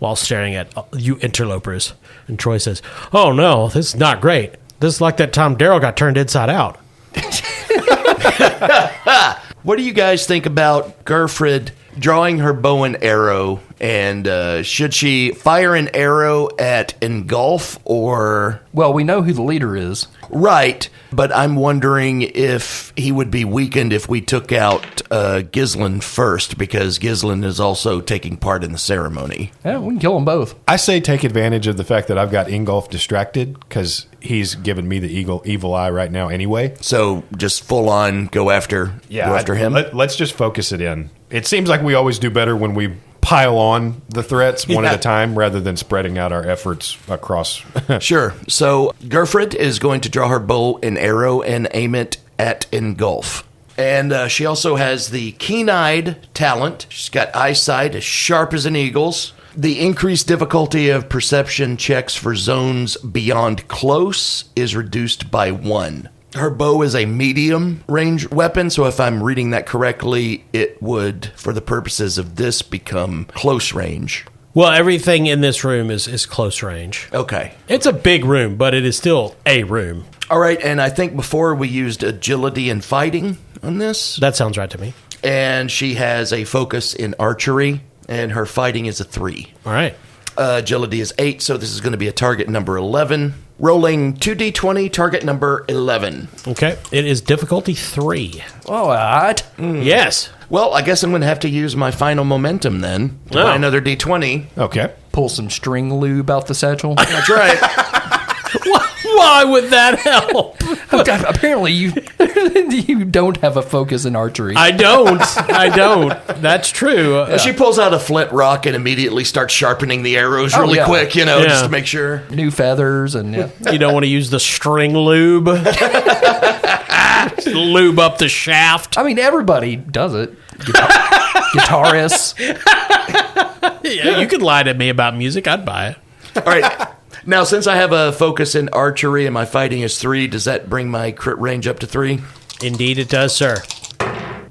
Speaker 1: while staring at you interlopers. And Troy says, "Oh no, this is not great. This is like that time Daryl got turned inside out."
Speaker 2: What do you guys think about Gerfried drawing her bow and arrow? And should she fire an arrow at Ingolf or...
Speaker 3: Well, we know who the leader is.
Speaker 2: Right, but I'm wondering if he would be weakened if we took out Ghislain first, because Ghislain is also taking part in the ceremony.
Speaker 3: Yeah, we can kill them both.
Speaker 4: I say take advantage of the fact that I've got Ingolf distracted because he's giving me the evil eye right now anyway.
Speaker 2: So just full on go after him?
Speaker 4: Let's just focus it in. It seems like we always do better when we pile on the threats one at a time rather than spreading out our efforts across.
Speaker 2: Sure. So Gerfried is going to draw her bow and arrow and aim it at Ingolf. And she also has the keen-eyed talent. She's got eyesight as sharp as an eagle's. The increased difficulty of perception checks for zones beyond close is reduced by 1. Her bow is a medium range weapon, so if I'm reading that correctly, it would, for the purposes of this, become close range.
Speaker 1: Well, everything in this room is close range.
Speaker 2: Okay.
Speaker 1: It's a big room, but it is still a room.
Speaker 2: All right, and I think before we used agility and fighting on this.
Speaker 1: That sounds right to me.
Speaker 2: And she has a focus in archery, and her fighting is a 3.
Speaker 1: All right.
Speaker 2: Agility is 8, so this is going to be a target number 11. Rolling 2d20, target number 11.
Speaker 1: Okay. It is difficulty 3.
Speaker 3: All right.
Speaker 1: Yes.
Speaker 2: Well, I guess I'm going to have to use my final momentum then to buy another d20.
Speaker 4: Okay.
Speaker 3: Pull some string lube out the satchel.
Speaker 2: That's right.
Speaker 1: Why would that help?
Speaker 3: Apparently, you don't have a focus in archery.
Speaker 1: I don't. That's true.
Speaker 2: She pulls out a flint rock and immediately starts sharpening the arrows really
Speaker 3: yeah.
Speaker 2: quick,
Speaker 1: Yeah.
Speaker 2: just to make sure.
Speaker 3: New feathers and
Speaker 1: You don't want to use the string lube. Lube up the shaft.
Speaker 3: I mean, everybody does it. Guitarists.
Speaker 1: Yeah, you could lie to me about music. I'd buy it.
Speaker 2: All right. Now, since I have a focus in archery and my fighting is 3, does that bring my crit range up to 3?
Speaker 1: Indeed, it does, sir.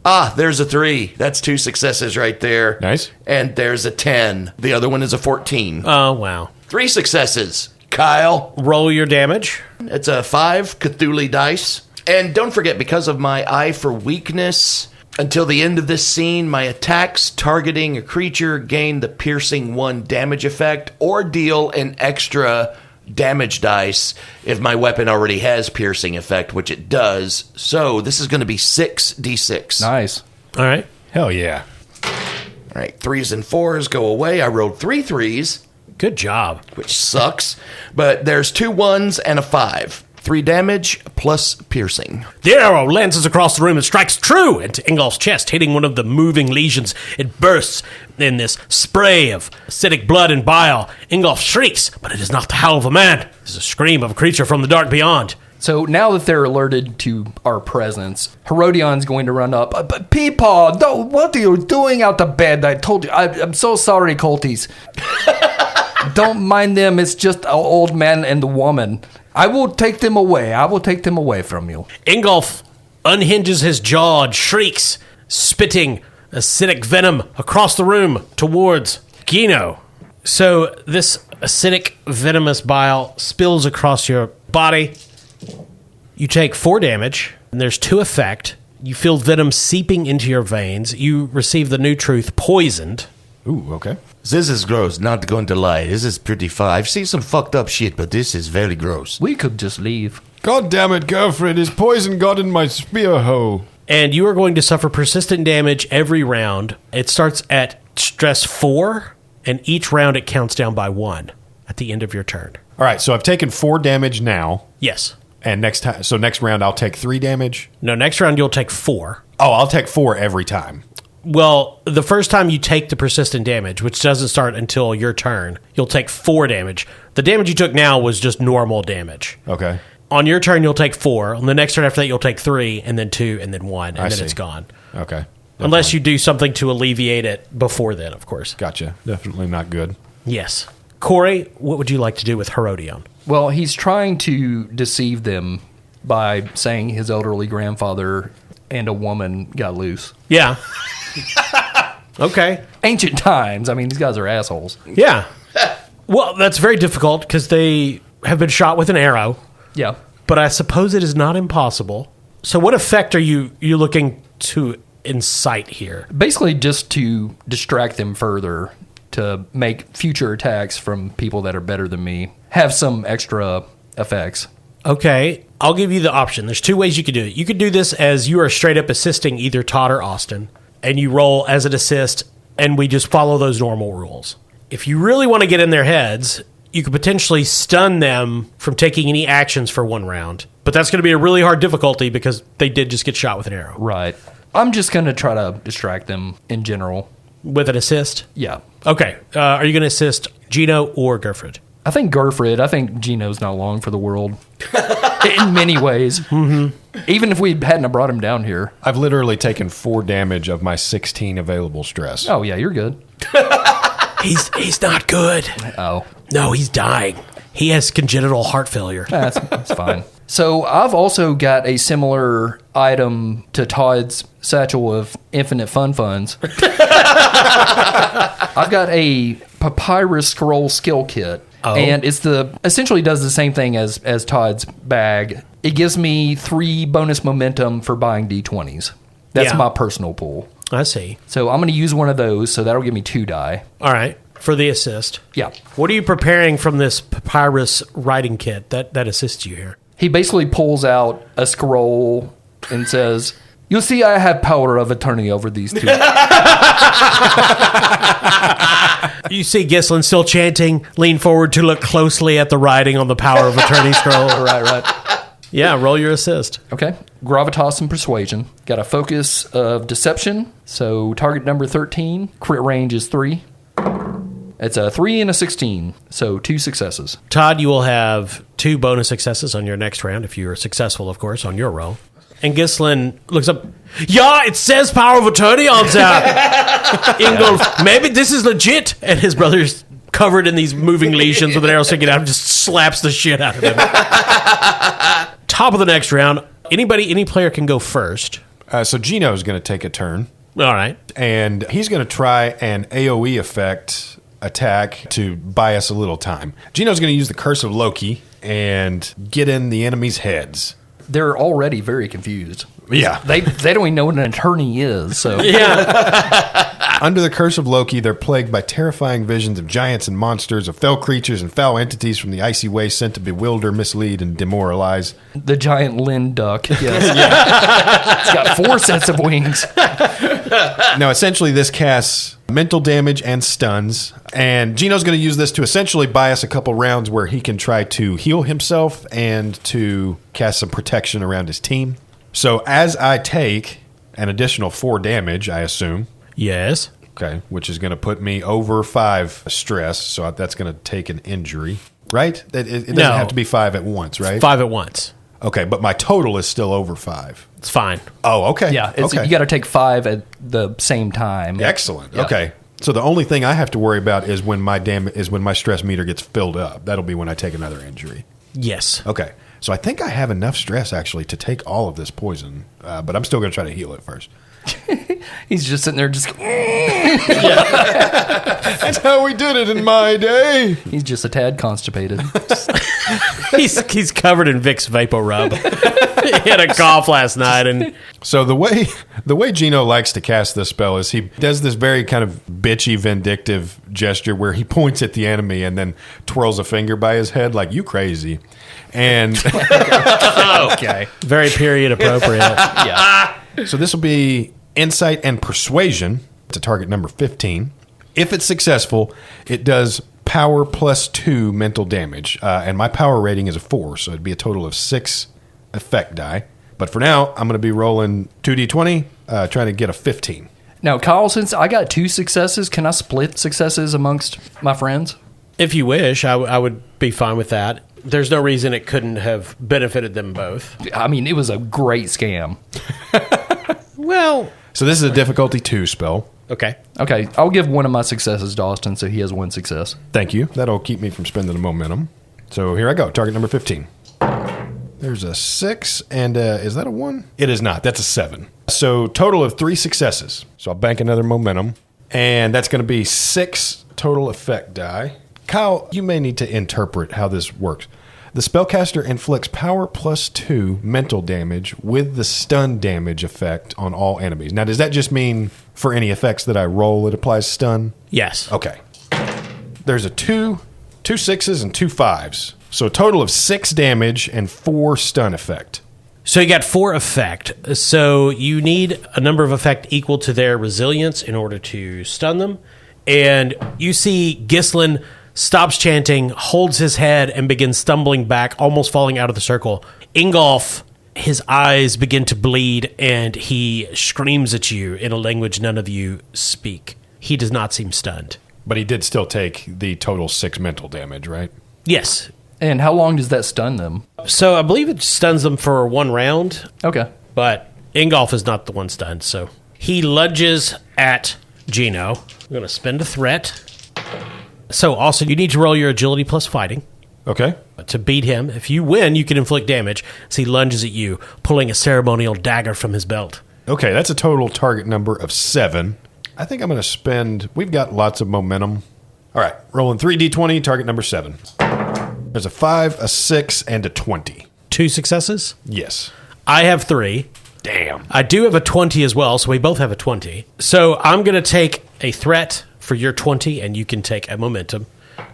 Speaker 2: Ah, there's a 3. That's 2 successes right there.
Speaker 4: Nice.
Speaker 2: And there's a 10. The other one is a 14.
Speaker 1: Oh, wow.
Speaker 2: 3 successes. Kyle.
Speaker 1: Roll your damage.
Speaker 2: It's a 5 Cthulhu dice. And don't forget, because of my eye for weakness, until the end of this scene, my attacks targeting a creature gain the piercing 1 damage effect or deal an extra damage dice if my weapon already has piercing effect, which it does. So this is going to be 6d6.
Speaker 3: Nice.
Speaker 1: All right.
Speaker 4: Hell yeah.
Speaker 2: All right, 3s and 4s go away. I rolled 3 3s,
Speaker 1: Good job.
Speaker 2: which sucks. But there's 2 1s and a 5. 3 damage plus piercing.
Speaker 1: The arrow lances across the room and strikes true into Ingolf's chest, hitting one of the moving lesions. It bursts in this spray of acidic blood and bile. Ingolf shrieks, but it is not the howl of a man. It is a scream of a creature from the dark beyond.
Speaker 3: So now that they're alerted to our presence, Herodion's going to run up. But Peepaw, what are you doing out of bed? I told you. I'm so sorry, Colties. Don't mind them. It's just an old man and the woman. I will take them away. I will take them away from you.
Speaker 1: Ingolf unhinges his jaw and shrieks, spitting acidic venom across the room towards Gino. So this acidic, venomous bile spills across your body. You take 4 damage, and there's 2 effect. You feel venom seeping into your veins. You receive the new truth, poisoned.
Speaker 4: Ooh, okay.
Speaker 2: This is gross, not going to lie. This is pretty fun. I've seen some fucked up shit, but this is very gross.
Speaker 3: We could just leave.
Speaker 4: God damn it, Gerfried. His poison got in my spear hoe.
Speaker 1: And you are going to suffer persistent damage every round. It starts at stress 4, and each round it counts down by 1 at the end of your turn.
Speaker 4: All right, so I've taken 4 damage now.
Speaker 1: Yes.
Speaker 4: And next round I'll take 3 damage.
Speaker 1: No, next round you'll take 4.
Speaker 4: Oh, I'll take 4 every time.
Speaker 1: Well, the first time you take the persistent damage, which doesn't start until your turn, you'll take 4 damage. The damage you took now was just normal damage.
Speaker 4: Okay.
Speaker 1: On your turn, you'll take 4. On the next turn after that, you'll take 3, and then 2, and then 1, and
Speaker 4: I
Speaker 1: then
Speaker 4: see.
Speaker 1: it's gone.
Speaker 4: Okay.
Speaker 1: Unless you do something to alleviate it before then, of course.
Speaker 4: Gotcha. Definitely not good.
Speaker 1: Yes. Corey, what would you like to do with Herodion?
Speaker 3: Well, he's trying to deceive them by saying his elderly grandfather and a woman got loose.
Speaker 1: Yeah. Okay.
Speaker 3: Ancient times. I mean, these guys are assholes.
Speaker 1: Yeah. Well, that's very difficult because they have been shot with an arrow,
Speaker 3: Yeah.
Speaker 1: but I suppose it is not impossible. So what effect are you looking to incite here?
Speaker 3: Basically, just to distract them further, to make future attacks from people that are better than me have some extra effects.
Speaker 1: Okay, I'll give you the option. There's 2 ways you could do it. You could do this as you are straight up assisting either Todd or Austin, and you roll as an assist, and we just follow those normal rules. If you really want to get in their heads, you could potentially stun them from taking any actions for 1 round. But that's going to be a really hard difficulty because they did just get shot with an arrow.
Speaker 3: Right. I'm just going to try to distract them in general.
Speaker 1: With an assist?
Speaker 3: Yeah.
Speaker 1: Okay. Are you going to assist Gino or Gerfried?
Speaker 3: I think Gino's not long for the world. In many ways. Mm-hmm. Even if we hadn't brought him down here.
Speaker 4: I've literally taken 4 damage of my 16 available stress.
Speaker 3: Oh, yeah, you're good.
Speaker 1: He's not good.
Speaker 3: Oh.
Speaker 1: No, he's dying. He has congenital heart failure.
Speaker 3: That's fine. So I've also got a similar item to Todd's satchel of infinite fun funds. I've got a papyrus scroll skill kit.
Speaker 1: Oh.
Speaker 3: And it's essentially does the same thing as Todd's bag. It gives me 3 bonus momentum for buying D20s. That's
Speaker 1: Yeah.
Speaker 3: my personal pool.
Speaker 1: I see.
Speaker 3: So I'm going to use one of those, so that'll give me 2 die.
Speaker 1: All right. for the assist.
Speaker 3: Yeah.
Speaker 1: What are you preparing from this papyrus writing kit that assists you here?
Speaker 3: He basically pulls out a scroll and says, "You'll see I have power of attorney over these two."
Speaker 1: You see Gislin still chanting, lean forward to look closely at the writing on the power of attorney scroll.
Speaker 3: Right.
Speaker 1: Yeah, roll your assist.
Speaker 3: Okay. Gravitas and persuasion. Got a focus of deception. So target number 13. Crit range is 3. It's a 3 and a 16. So 2 successes.
Speaker 1: Todd, you will have 2 bonus successes on your next round if you are successful, of course, on your roll. And Gislin looks up. Yeah, it says power of attorney on that. Ingolf, maybe this is legit. And his brother's covered in these moving lesions with an arrow sticking out and just slaps the shit out of him. Top of the next round. Any player can go first.
Speaker 4: So Gino's going to take a turn.
Speaker 1: All right.
Speaker 4: And he's going to try an AoE effect attack to buy us a little time. Gino's going to use the Curse of Loki and get in the enemy's heads.
Speaker 3: They're already very confused.
Speaker 4: Yeah.
Speaker 3: They don't even know what an attorney is. So
Speaker 1: Yeah.
Speaker 4: Under the Curse of Loki, they're plagued by terrifying visions of giants and monsters, of fell creatures and foul entities from the icy waste sent to bewilder, mislead, and demoralize.
Speaker 3: the giant Lynn duck. Yes. It's got 4 sets of wings.
Speaker 4: Now, essentially, this casts mental damage and stuns. And Gino's going to use this to essentially buy us a couple rounds where he can try to heal himself and to cast some protection around his team. So as I take an additional 4 damage, I assume.
Speaker 1: Yes.
Speaker 4: Okay, which is going to put me over 5 stress. So that's going to take an injury, right? It doesn't
Speaker 1: No.
Speaker 4: have to be 5 at once, right?
Speaker 1: 5 at once.
Speaker 4: Okay, but my total is still over 5.
Speaker 1: It's fine.
Speaker 4: Oh, okay.
Speaker 3: Yeah, it's,
Speaker 4: okay.
Speaker 3: you got to take 5 at the same time.
Speaker 4: Excellent.
Speaker 3: Yeah.
Speaker 4: Okay. So the only thing I have to worry about is when my stress meter gets filled up. That'll be when I take another injury.
Speaker 1: Yes.
Speaker 4: Okay. So I think I have enough stress actually to take all of this poison, but I'm still going to try to heal it first.
Speaker 3: He's just sitting there, just
Speaker 4: That's how we did it in my day.
Speaker 3: he's just a tad constipated.
Speaker 1: He's covered in Vicks Vapor Rub. He had a cough last night, and
Speaker 4: So the way Gino likes to cast this spell is he does this very kind of bitchy, vindictive gesture where he points at the enemy and then twirls a finger by his head like, "You crazy." And
Speaker 3: Okay.
Speaker 1: very period appropriate.
Speaker 3: Yeah.
Speaker 4: so this will be insight and persuasion to target number 15. If it's successful, it does power plus 2 mental damage. And my power rating is a 4, so it'd be a total of 6 effect die. But for now, I'm going to be rolling 2d20, trying to get a 15.
Speaker 3: Now, Kyle, since I got 2 successes, can I split successes amongst my friends?
Speaker 1: If you wish, I would be fine with that. There's no reason it couldn't have benefited them both.
Speaker 3: I mean, it was a great scam.
Speaker 1: Well,
Speaker 4: So this is a difficulty 2 spell.
Speaker 1: okay.
Speaker 3: Okay, I'll give one of my successes to Austin so he has 1 success.
Speaker 4: Thank you. That'll keep me from spending the momentum. So here I go. Target number 15. There's a 6, and is that a 1? It is not. That's a 7. So total of 3 successes. So I'll bank another momentum, and that's going to be 6 total effect die. Kyle, you may need to interpret how this works. The spellcaster inflicts power plus 2 mental damage with the stun damage effect on all enemies. Now, does that just mean for any effects that I roll, it applies stun?
Speaker 1: Yes.
Speaker 4: Okay. There's a 2 6s, and 2 5s. So a total of 6 damage and 4 stun effect.
Speaker 1: So you got 4 effect. So you need a number of effect equal to their resilience in order to stun them. And you see Gislin stops chanting, holds his head, and begins stumbling back, almost falling out of the circle. Ingolf, his eyes begin to bleed, and he screams at you in a language none of you speak. He does not seem stunned.
Speaker 4: But he did still take the total 6 mental damage, right?
Speaker 1: Yes.
Speaker 3: And how long does that stun them?
Speaker 1: So I believe it stuns them for 1 round,
Speaker 3: Okay.
Speaker 1: but Ingolf is not the one stunned. So he lunges at Gino. I'm going to spend a threat. So also, you need to roll your agility plus fighting
Speaker 4: Okay.
Speaker 1: to beat him. If you win, you can inflict damage. So he lunges at you, pulling a ceremonial dagger from his belt.
Speaker 4: Okay, that's a total target number of 7. I think I'm going to spend... We've got lots of momentum. All right, rolling 3d20, target number 7. There's a 5, a 6, and a 20.
Speaker 1: 2 successes.
Speaker 4: Yes.
Speaker 1: I have 3.
Speaker 4: Damn.
Speaker 1: I do have a 20 as well, so we both have a 20. So I'm going to take a threat for your 20, and you can take a momentum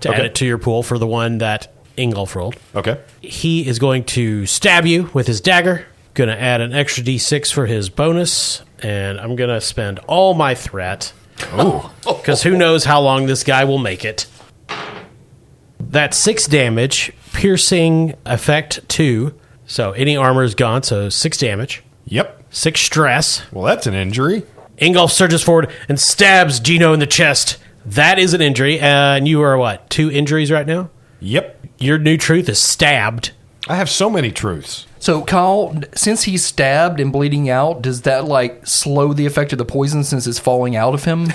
Speaker 1: to add it to your pool for the one that Ingolf rolled.
Speaker 4: Okay.
Speaker 1: He is going to stab you with his dagger. Going to add an extra d6 for his bonus, and I'm going to spend all my threat.
Speaker 4: Oh.
Speaker 1: Because who knows how long this guy will make it. That's 6 damage, piercing effect 2. So any armor is gone, so 6 damage.
Speaker 4: Yep.
Speaker 1: 6 stress.
Speaker 4: Well, that's an injury.
Speaker 1: Ingolf surges forward and stabs Gino in the chest. That is an injury. And you are what? 2 injuries right now?
Speaker 4: Yep.
Speaker 1: Your new truth is stabbed.
Speaker 4: I have so many truths.
Speaker 3: So, Kyle, since he's stabbed and bleeding out, does that, like, slow the effect of the poison since it's falling out of him?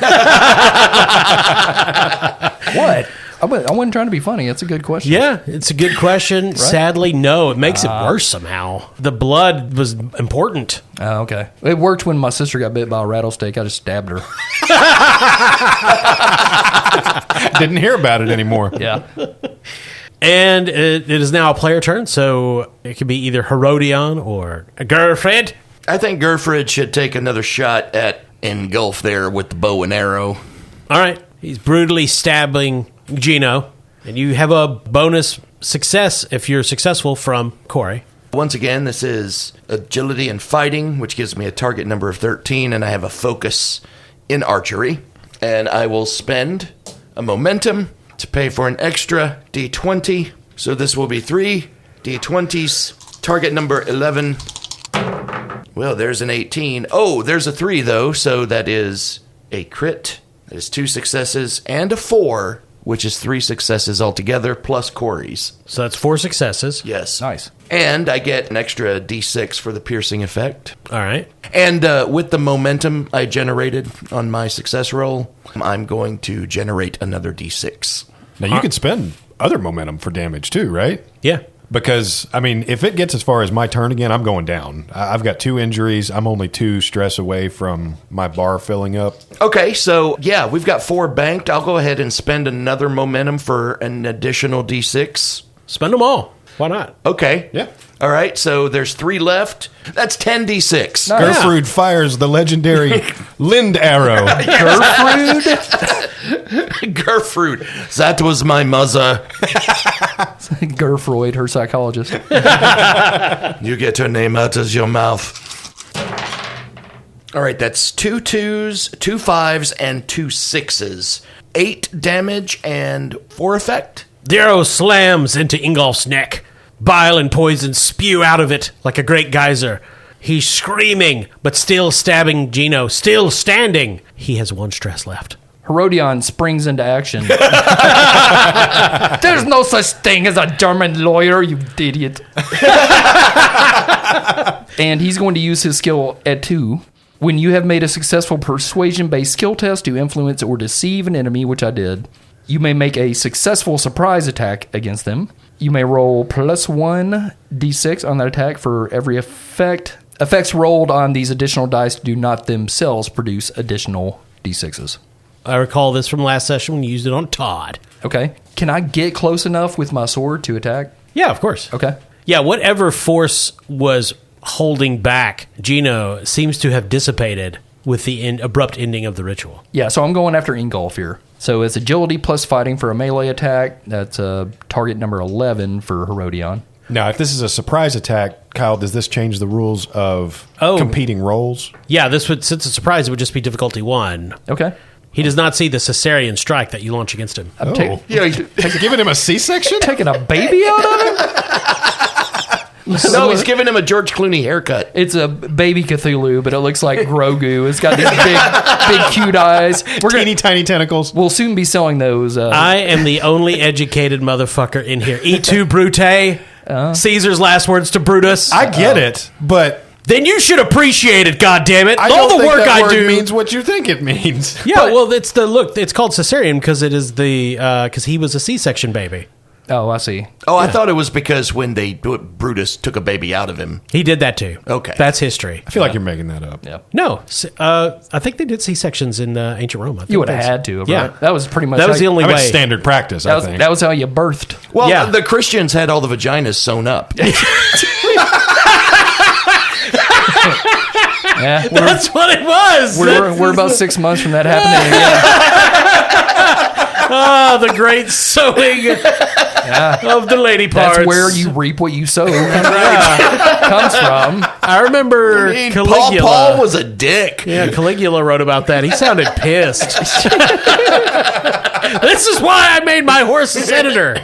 Speaker 3: What? I wasn't trying to be funny. That's a good question.
Speaker 1: Yeah, it's a good question. Sadly, no. It makes it worse somehow. The blood was important.
Speaker 3: Oh, okay. It worked when my sister got bit by a rattlesnake. I just stabbed her.
Speaker 4: Didn't hear about it anymore.
Speaker 3: Yeah.
Speaker 1: And it is now a player turn, so it could be either Herodion or Gerfred.
Speaker 2: I think Gerfred should take another shot at Ingolf there with the bow and arrow.
Speaker 1: All right. He's brutally stabbing Gino, and you have a bonus success if you're successful from Corey.
Speaker 2: Once again, this is agility and fighting, which gives me a target number of 13, and I have a focus in archery. And I will spend a momentum to pay for an extra d20. So this will be 3 d20s. Target number 11. Well, there's an 18. Oh, there's a 3, though, so that is a crit. That is 2 successes and a 4, which is 3 successes altogether, plus Corey's.
Speaker 1: So that's 4 successes.
Speaker 2: Yes.
Speaker 3: Nice.
Speaker 2: And I get an extra d6 for the piercing effect.
Speaker 1: All right.
Speaker 2: And with the momentum I generated on my success roll, I'm going to generate another d6.
Speaker 4: Now, you could spend other momentum for damage, too, right?
Speaker 1: Yeah.
Speaker 4: Because, I mean, if it gets as far as my turn again, I'm going down. I've got 2 injuries. I'm only 2 stress away from my bar filling up.
Speaker 2: Okay, so, yeah, we've got 4 banked. I'll go ahead and spend another momentum for an additional d6.
Speaker 1: Spend them all. Why not?
Speaker 2: Okay.
Speaker 4: Yeah.
Speaker 2: All right, so there's 3 left. That's 10 d6.
Speaker 3: Nice.
Speaker 4: Gerfrud fires the legendary Lind Arrow.
Speaker 2: Gerfrud. That was my mother.
Speaker 3: Gerfroyd, her psychologist.
Speaker 2: You get her name out of your mouth. All right, that's 2 2s, 2 5s, and 2 6s. 8 damage and 4 effect.
Speaker 1: The arrow slams into Ingolf's neck. Bile and poison spew out of it like a great geyser. He's screaming, but still stabbing Gino, still standing. He has 1 stress left.
Speaker 3: Herodion springs into action. There's no such thing as a German lawyer, you idiot. And he's going to use his skill at 2. When you have made a successful persuasion-based skill test to influence or deceive an enemy, which I did, you may make a successful surprise attack against them. You may roll +1 d6 on that attack for every effect. Effects rolled on these additional dice do not themselves produce additional d6s.
Speaker 1: I recall this from last session when you used it on Todd.
Speaker 3: Okay. Can I get close enough with my sword to attack?
Speaker 1: Yeah, of course.
Speaker 3: Okay.
Speaker 1: Yeah, whatever force was holding back Gino seems to have dissipated with the abrupt ending of the ritual.
Speaker 3: Yeah, so I'm going after Ingolf here. So it's agility plus fighting for a melee attack. That's target number 11 for Herodion.
Speaker 4: Now, if this is a surprise attack, Kyle, does this change the rules of competing rolls?
Speaker 1: Yeah, this would, since it's a surprise, it would just be difficulty 1.
Speaker 3: Okay.
Speaker 1: He does not see the Caesarean strike that you launch against him.
Speaker 3: I'm
Speaker 2: Yeah,
Speaker 4: Giving him a C-section?
Speaker 3: taking a baby out of him?
Speaker 2: no, he's giving him a George Clooney haircut.
Speaker 3: It's a baby Cthulhu, but it looks like Grogu. It's got these big cute eyes.
Speaker 4: Teeny tiny tentacles.
Speaker 3: We'll soon be selling those.
Speaker 1: I am the only educated motherfucker in here. E2 Brute. Caesar's last words to Brutus.
Speaker 4: I get it, but
Speaker 1: Then you should appreciate it, goddammit.
Speaker 4: I
Speaker 1: All
Speaker 4: don't
Speaker 1: the
Speaker 4: think
Speaker 1: work
Speaker 4: that
Speaker 1: I
Speaker 4: word
Speaker 1: do
Speaker 4: means what you think it means.
Speaker 1: Yeah, well, it's it's called Caesarean because it is because he was a C-section baby.
Speaker 3: Oh, I see.
Speaker 2: Oh, I thought it was because when Brutus took a baby out of him.
Speaker 1: He did that too.
Speaker 2: Okay.
Speaker 1: That's history.
Speaker 4: I feel like you're making that up.
Speaker 3: Yeah.
Speaker 1: No, I think they did C-sections in ancient Rome. I think
Speaker 3: You would have
Speaker 1: that's-
Speaker 3: had to. Right?
Speaker 1: Yeah.
Speaker 3: That was pretty much.
Speaker 1: That was the only
Speaker 4: I mean,
Speaker 1: way.
Speaker 4: standard practice, I think.
Speaker 3: That was how you birthed.
Speaker 2: Well,
Speaker 1: Yeah.
Speaker 2: the Christians had all the vaginas sewn up.
Speaker 3: Yeah,
Speaker 1: That's what it was.
Speaker 3: we're about 6 months from that happening again.
Speaker 1: Oh, the great sowing of the lady parts.
Speaker 3: That's where you reap what you sow. Comes from.
Speaker 1: I remember Caligula.
Speaker 2: Paul was a dick.
Speaker 1: Yeah, Caligula wrote about that. He sounded pissed. This is why I made my horse a senator.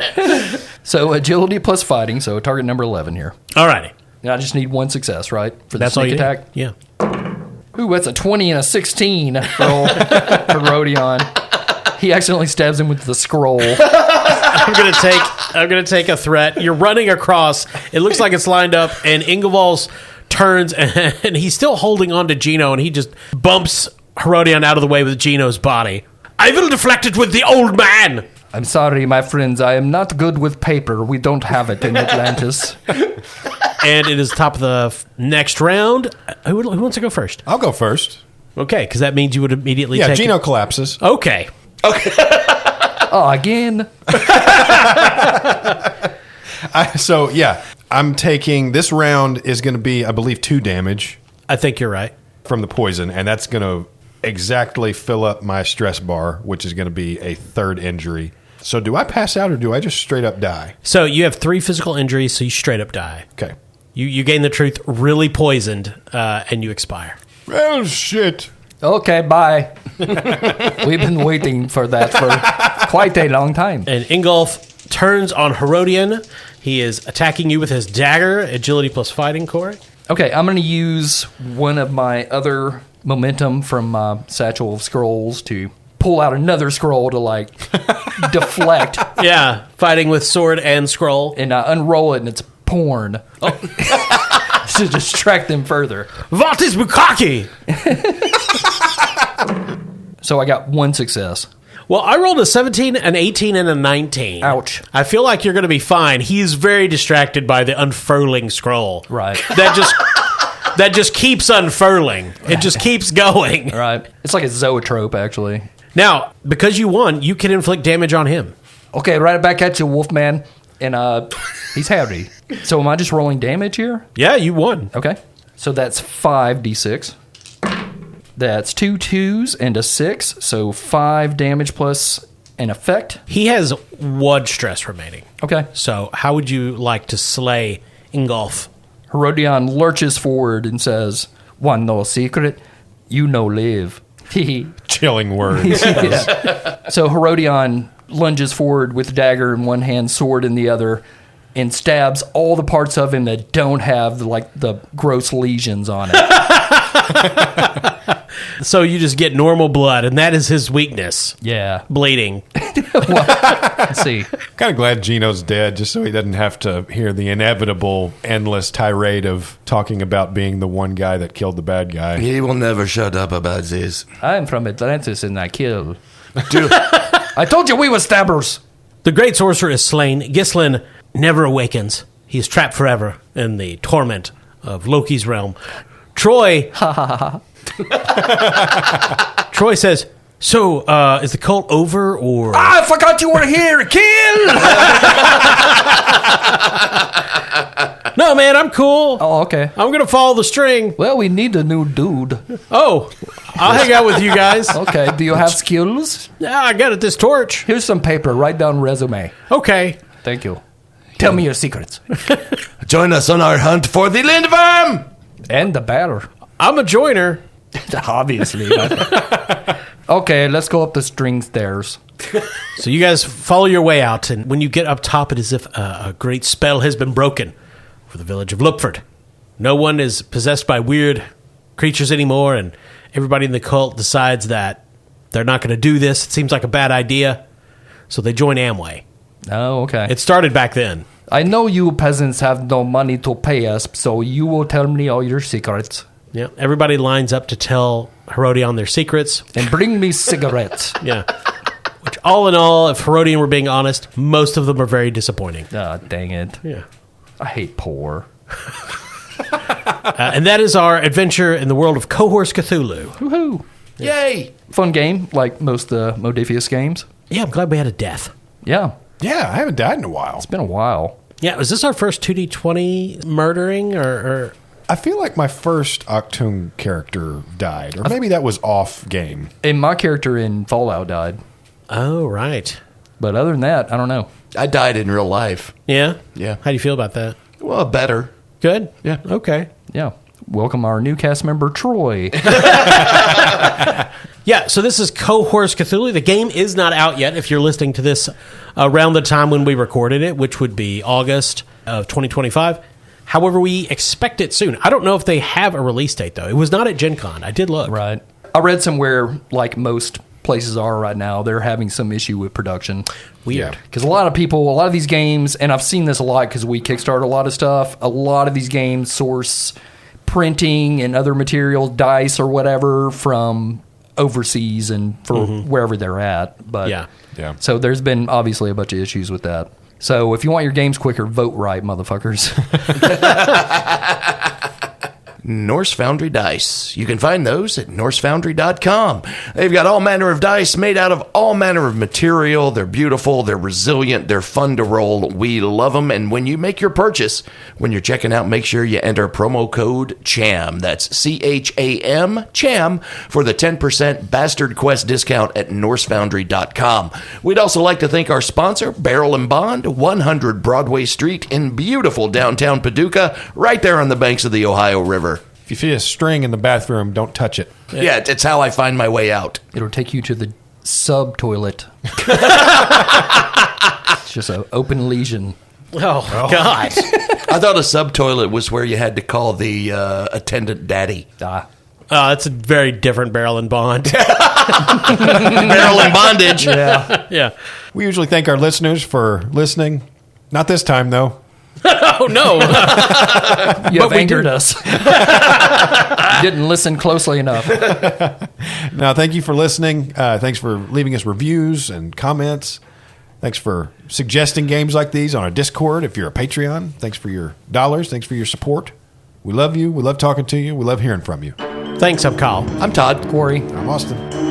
Speaker 3: So agility plus fighting. So target number 11 here.
Speaker 1: All righty.
Speaker 3: And I just need one success, right? For the
Speaker 1: That's all
Speaker 3: sneak
Speaker 1: you
Speaker 3: attack.
Speaker 1: need. Yeah.
Speaker 3: Ooh, that's a 20 and a 16 for Rodion. He accidentally stabs him with the scroll.
Speaker 1: I'm gonna take a threat. You're running across. It looks like it's lined up, and Ingvalds turns, and he's still holding on to Gino, and he just bumps Herodion out of the way with Gino's body. I will deflect it with the old man.
Speaker 3: I'm sorry, my friends. I am not good with paper. We don't have it in Atlantis.
Speaker 1: And it is top of the next round. Who wants to go first?
Speaker 4: I'll go first.
Speaker 1: Okay, because that means you would immediately
Speaker 4: Yeah,
Speaker 1: take
Speaker 4: Gino collapses.
Speaker 1: Okay.
Speaker 3: Oh, again?
Speaker 4: I'm taking this round is going to be, I believe, 2 damage
Speaker 1: I think you're right.
Speaker 4: from the poison, and that's going to exactly fill up my stress bar, which is going to be a 3rd injury. So do I pass out or do I just straight up die?
Speaker 1: So you have 3 physical injuries, so you straight up die.
Speaker 4: Okay.
Speaker 1: You gain the truth really poisoned, and you expire.
Speaker 4: Well, shit.
Speaker 3: Okay, bye. We've been waiting for that for quite a long time.
Speaker 1: And Ingolf turns on Herodion. He is attacking you with his dagger, agility plus fighting, Corey.
Speaker 3: Okay, I'm going to use one of my other momentum from my Satchel of Scrolls to pull out another scroll to, deflect.
Speaker 1: Yeah, fighting with sword and scroll.
Speaker 3: And I unroll it, and it's porn. To distract them further.
Speaker 1: What is Bukaki?
Speaker 3: So I got 1 success.
Speaker 1: Well, I rolled a 17, an 18, and a 19.
Speaker 3: Ouch.
Speaker 1: I feel like you're going to be fine. He's very distracted by the unfurling scroll.
Speaker 3: Right.
Speaker 1: That just keeps unfurling. It just keeps going.
Speaker 3: Right. It's like a zoetrope, actually.
Speaker 1: Now, because you won, you can inflict damage on him.
Speaker 3: Okay, right back at you, Wolfman. And he's hairy. So am I just rolling damage here?
Speaker 1: Yeah, you won.
Speaker 3: Okay. So that's 5d6. That's 2 2s and a 6. So 5 damage plus an effect.
Speaker 1: He has 1 stress remaining.
Speaker 3: Okay.
Speaker 1: So how would you like to slay Ingolf?
Speaker 3: Herodion lurches forward and says, "Want no secret? You no live."
Speaker 4: Chilling words.
Speaker 3: Yeah. So Herodion lunges forward with dagger in one hand, sword in the other, and stabs all the parts of him that don't have the gross lesions on it.
Speaker 1: So you just get normal blood, and that is his weakness.
Speaker 3: Yeah.
Speaker 1: Bleeding.
Speaker 3: Let's see.
Speaker 4: Kind of glad Gino's dead, just so he doesn't have to hear the inevitable endless tirade of talking about being the one guy that killed the bad guy.
Speaker 2: He will never shut up about this.
Speaker 3: I'm from Atlantis and I kill.
Speaker 2: Dude,
Speaker 3: I told you we were stabbers.
Speaker 1: The great sorcerer is slain. Gislin never awakens. He is trapped forever in the torment of Loki's realm. Troy... Troy says, so, is the cult over, or...
Speaker 3: I forgot you were here. Kill!
Speaker 1: No, man, I'm cool.
Speaker 3: Oh, okay.
Speaker 1: I'm going to follow the string.
Speaker 3: Well, we need a new dude.
Speaker 1: Oh, I'll hang out with you guys.
Speaker 3: Okay, do you have skills?
Speaker 1: Yeah, I got it, this torch.
Speaker 3: Here's some paper. Write down resume.
Speaker 1: Okay.
Speaker 3: Thank you. Tell me your secrets.
Speaker 2: join us on our hunt for the Lindworm!
Speaker 3: And the bear.
Speaker 1: I'm a joiner.
Speaker 3: Obviously. Okay, let's go up the string stairs.
Speaker 1: So you guys follow your way out, and when you get up top, it is as if a great spell has been broken for the village of Lupford. No one is possessed by weird creatures anymore, and everybody in the cult decides that they're not going to do this. It seems like a bad idea, so they join Amway.
Speaker 3: Oh, okay.
Speaker 1: It started back then.
Speaker 3: I know you peasants have no money to pay us, so you will tell me all your secrets.
Speaker 1: Yeah, everybody lines up to tell Herodion their secrets.
Speaker 3: And bring me cigarettes.
Speaker 1: Yeah. Which, all in all, if Herodion were being honest, most of them are very disappointing.
Speaker 3: Ah, dang it.
Speaker 1: Yeah.
Speaker 3: I hate poor.
Speaker 1: And that is our adventure in the world of COHORS CTHULHU.
Speaker 3: Woohoo.
Speaker 2: Yay!
Speaker 3: Fun game, like most Modifius games.
Speaker 1: Yeah, I'm glad we had a death.
Speaker 3: Yeah.
Speaker 4: Yeah, I haven't died in a while.
Speaker 3: It's been a while.
Speaker 1: Yeah, was this our first 2D20 murdering, or
Speaker 4: I feel like my first Octoon character died, or maybe that was off game.
Speaker 3: And my character in Fallout died.
Speaker 1: Oh, right.
Speaker 3: But other than that, I don't know.
Speaker 2: I died in real life.
Speaker 1: Yeah?
Speaker 2: Yeah.
Speaker 1: How do you feel about that?
Speaker 2: Well, better.
Speaker 1: Good?
Speaker 2: Yeah.
Speaker 1: Okay.
Speaker 3: Yeah. Welcome our new cast member, Troy.
Speaker 1: Yeah, so this is COHORS CTHULHU. The game is not out yet if you're listening to this around the time when we recorded it, which would be August of 2025. However, we expect it soon. I don't know if they have a release date, though. It was not at Gen Con. I did look.
Speaker 3: Right. I read somewhere, like most places are right now, they're having some issue with production.
Speaker 1: Weird.
Speaker 4: Yeah.
Speaker 3: Because a lot of these games, and I've seen this a lot because we kickstart a lot of stuff, a lot of these games source printing and other materials, dice or whatever, from overseas and for wherever they're at. But
Speaker 1: Yeah.
Speaker 3: So there's been obviously a bunch of issues with that. So if you want your games quicker, vote right, motherfuckers.
Speaker 2: Norse Foundry Dice. You can find those at norsefoundry.com. They've got all manner of dice made out of all manner of material. They're beautiful, they're resilient, they're fun to roll. We love them. And when you make your purchase, when you're checking out, make sure you enter promo code CHAM. That's CHAM, CHAM, for the 10% Bastard Quest discount at norsefoundry.com. We'd also like to thank our sponsor, Barrel and Bond, 100 Broadway Street in beautiful downtown Paducah, right there on the banks of the Ohio River.
Speaker 4: If you see a string in the bathroom, don't touch it.
Speaker 2: Yeah, it's how I find my way out.
Speaker 3: It'll take you to the sub-toilet. It's just an open lesion.
Speaker 1: Oh, God.
Speaker 2: I thought a sub-toilet was where you had to call the attendant daddy.
Speaker 1: It's a very different Barrel and Bond.
Speaker 2: Barrel and bondage.
Speaker 3: Yeah.
Speaker 1: Yeah.
Speaker 4: We usually thank our listeners for listening. Not this time, though.
Speaker 1: Oh, no.
Speaker 3: You have
Speaker 1: we
Speaker 3: angered
Speaker 1: do.
Speaker 3: us. You didn't listen closely enough.
Speaker 4: Now, thank you for listening. Thanks for leaving us reviews and comments. Thanks for suggesting games like these on our Discord if you're a Patreon. Thanks for your dollars. Thanks for your support. We love you. We love talking to you. We love hearing from you.
Speaker 1: Thanks, I'm Kyle.
Speaker 2: I'm Todd.
Speaker 3: Corey.
Speaker 4: I'm Austin.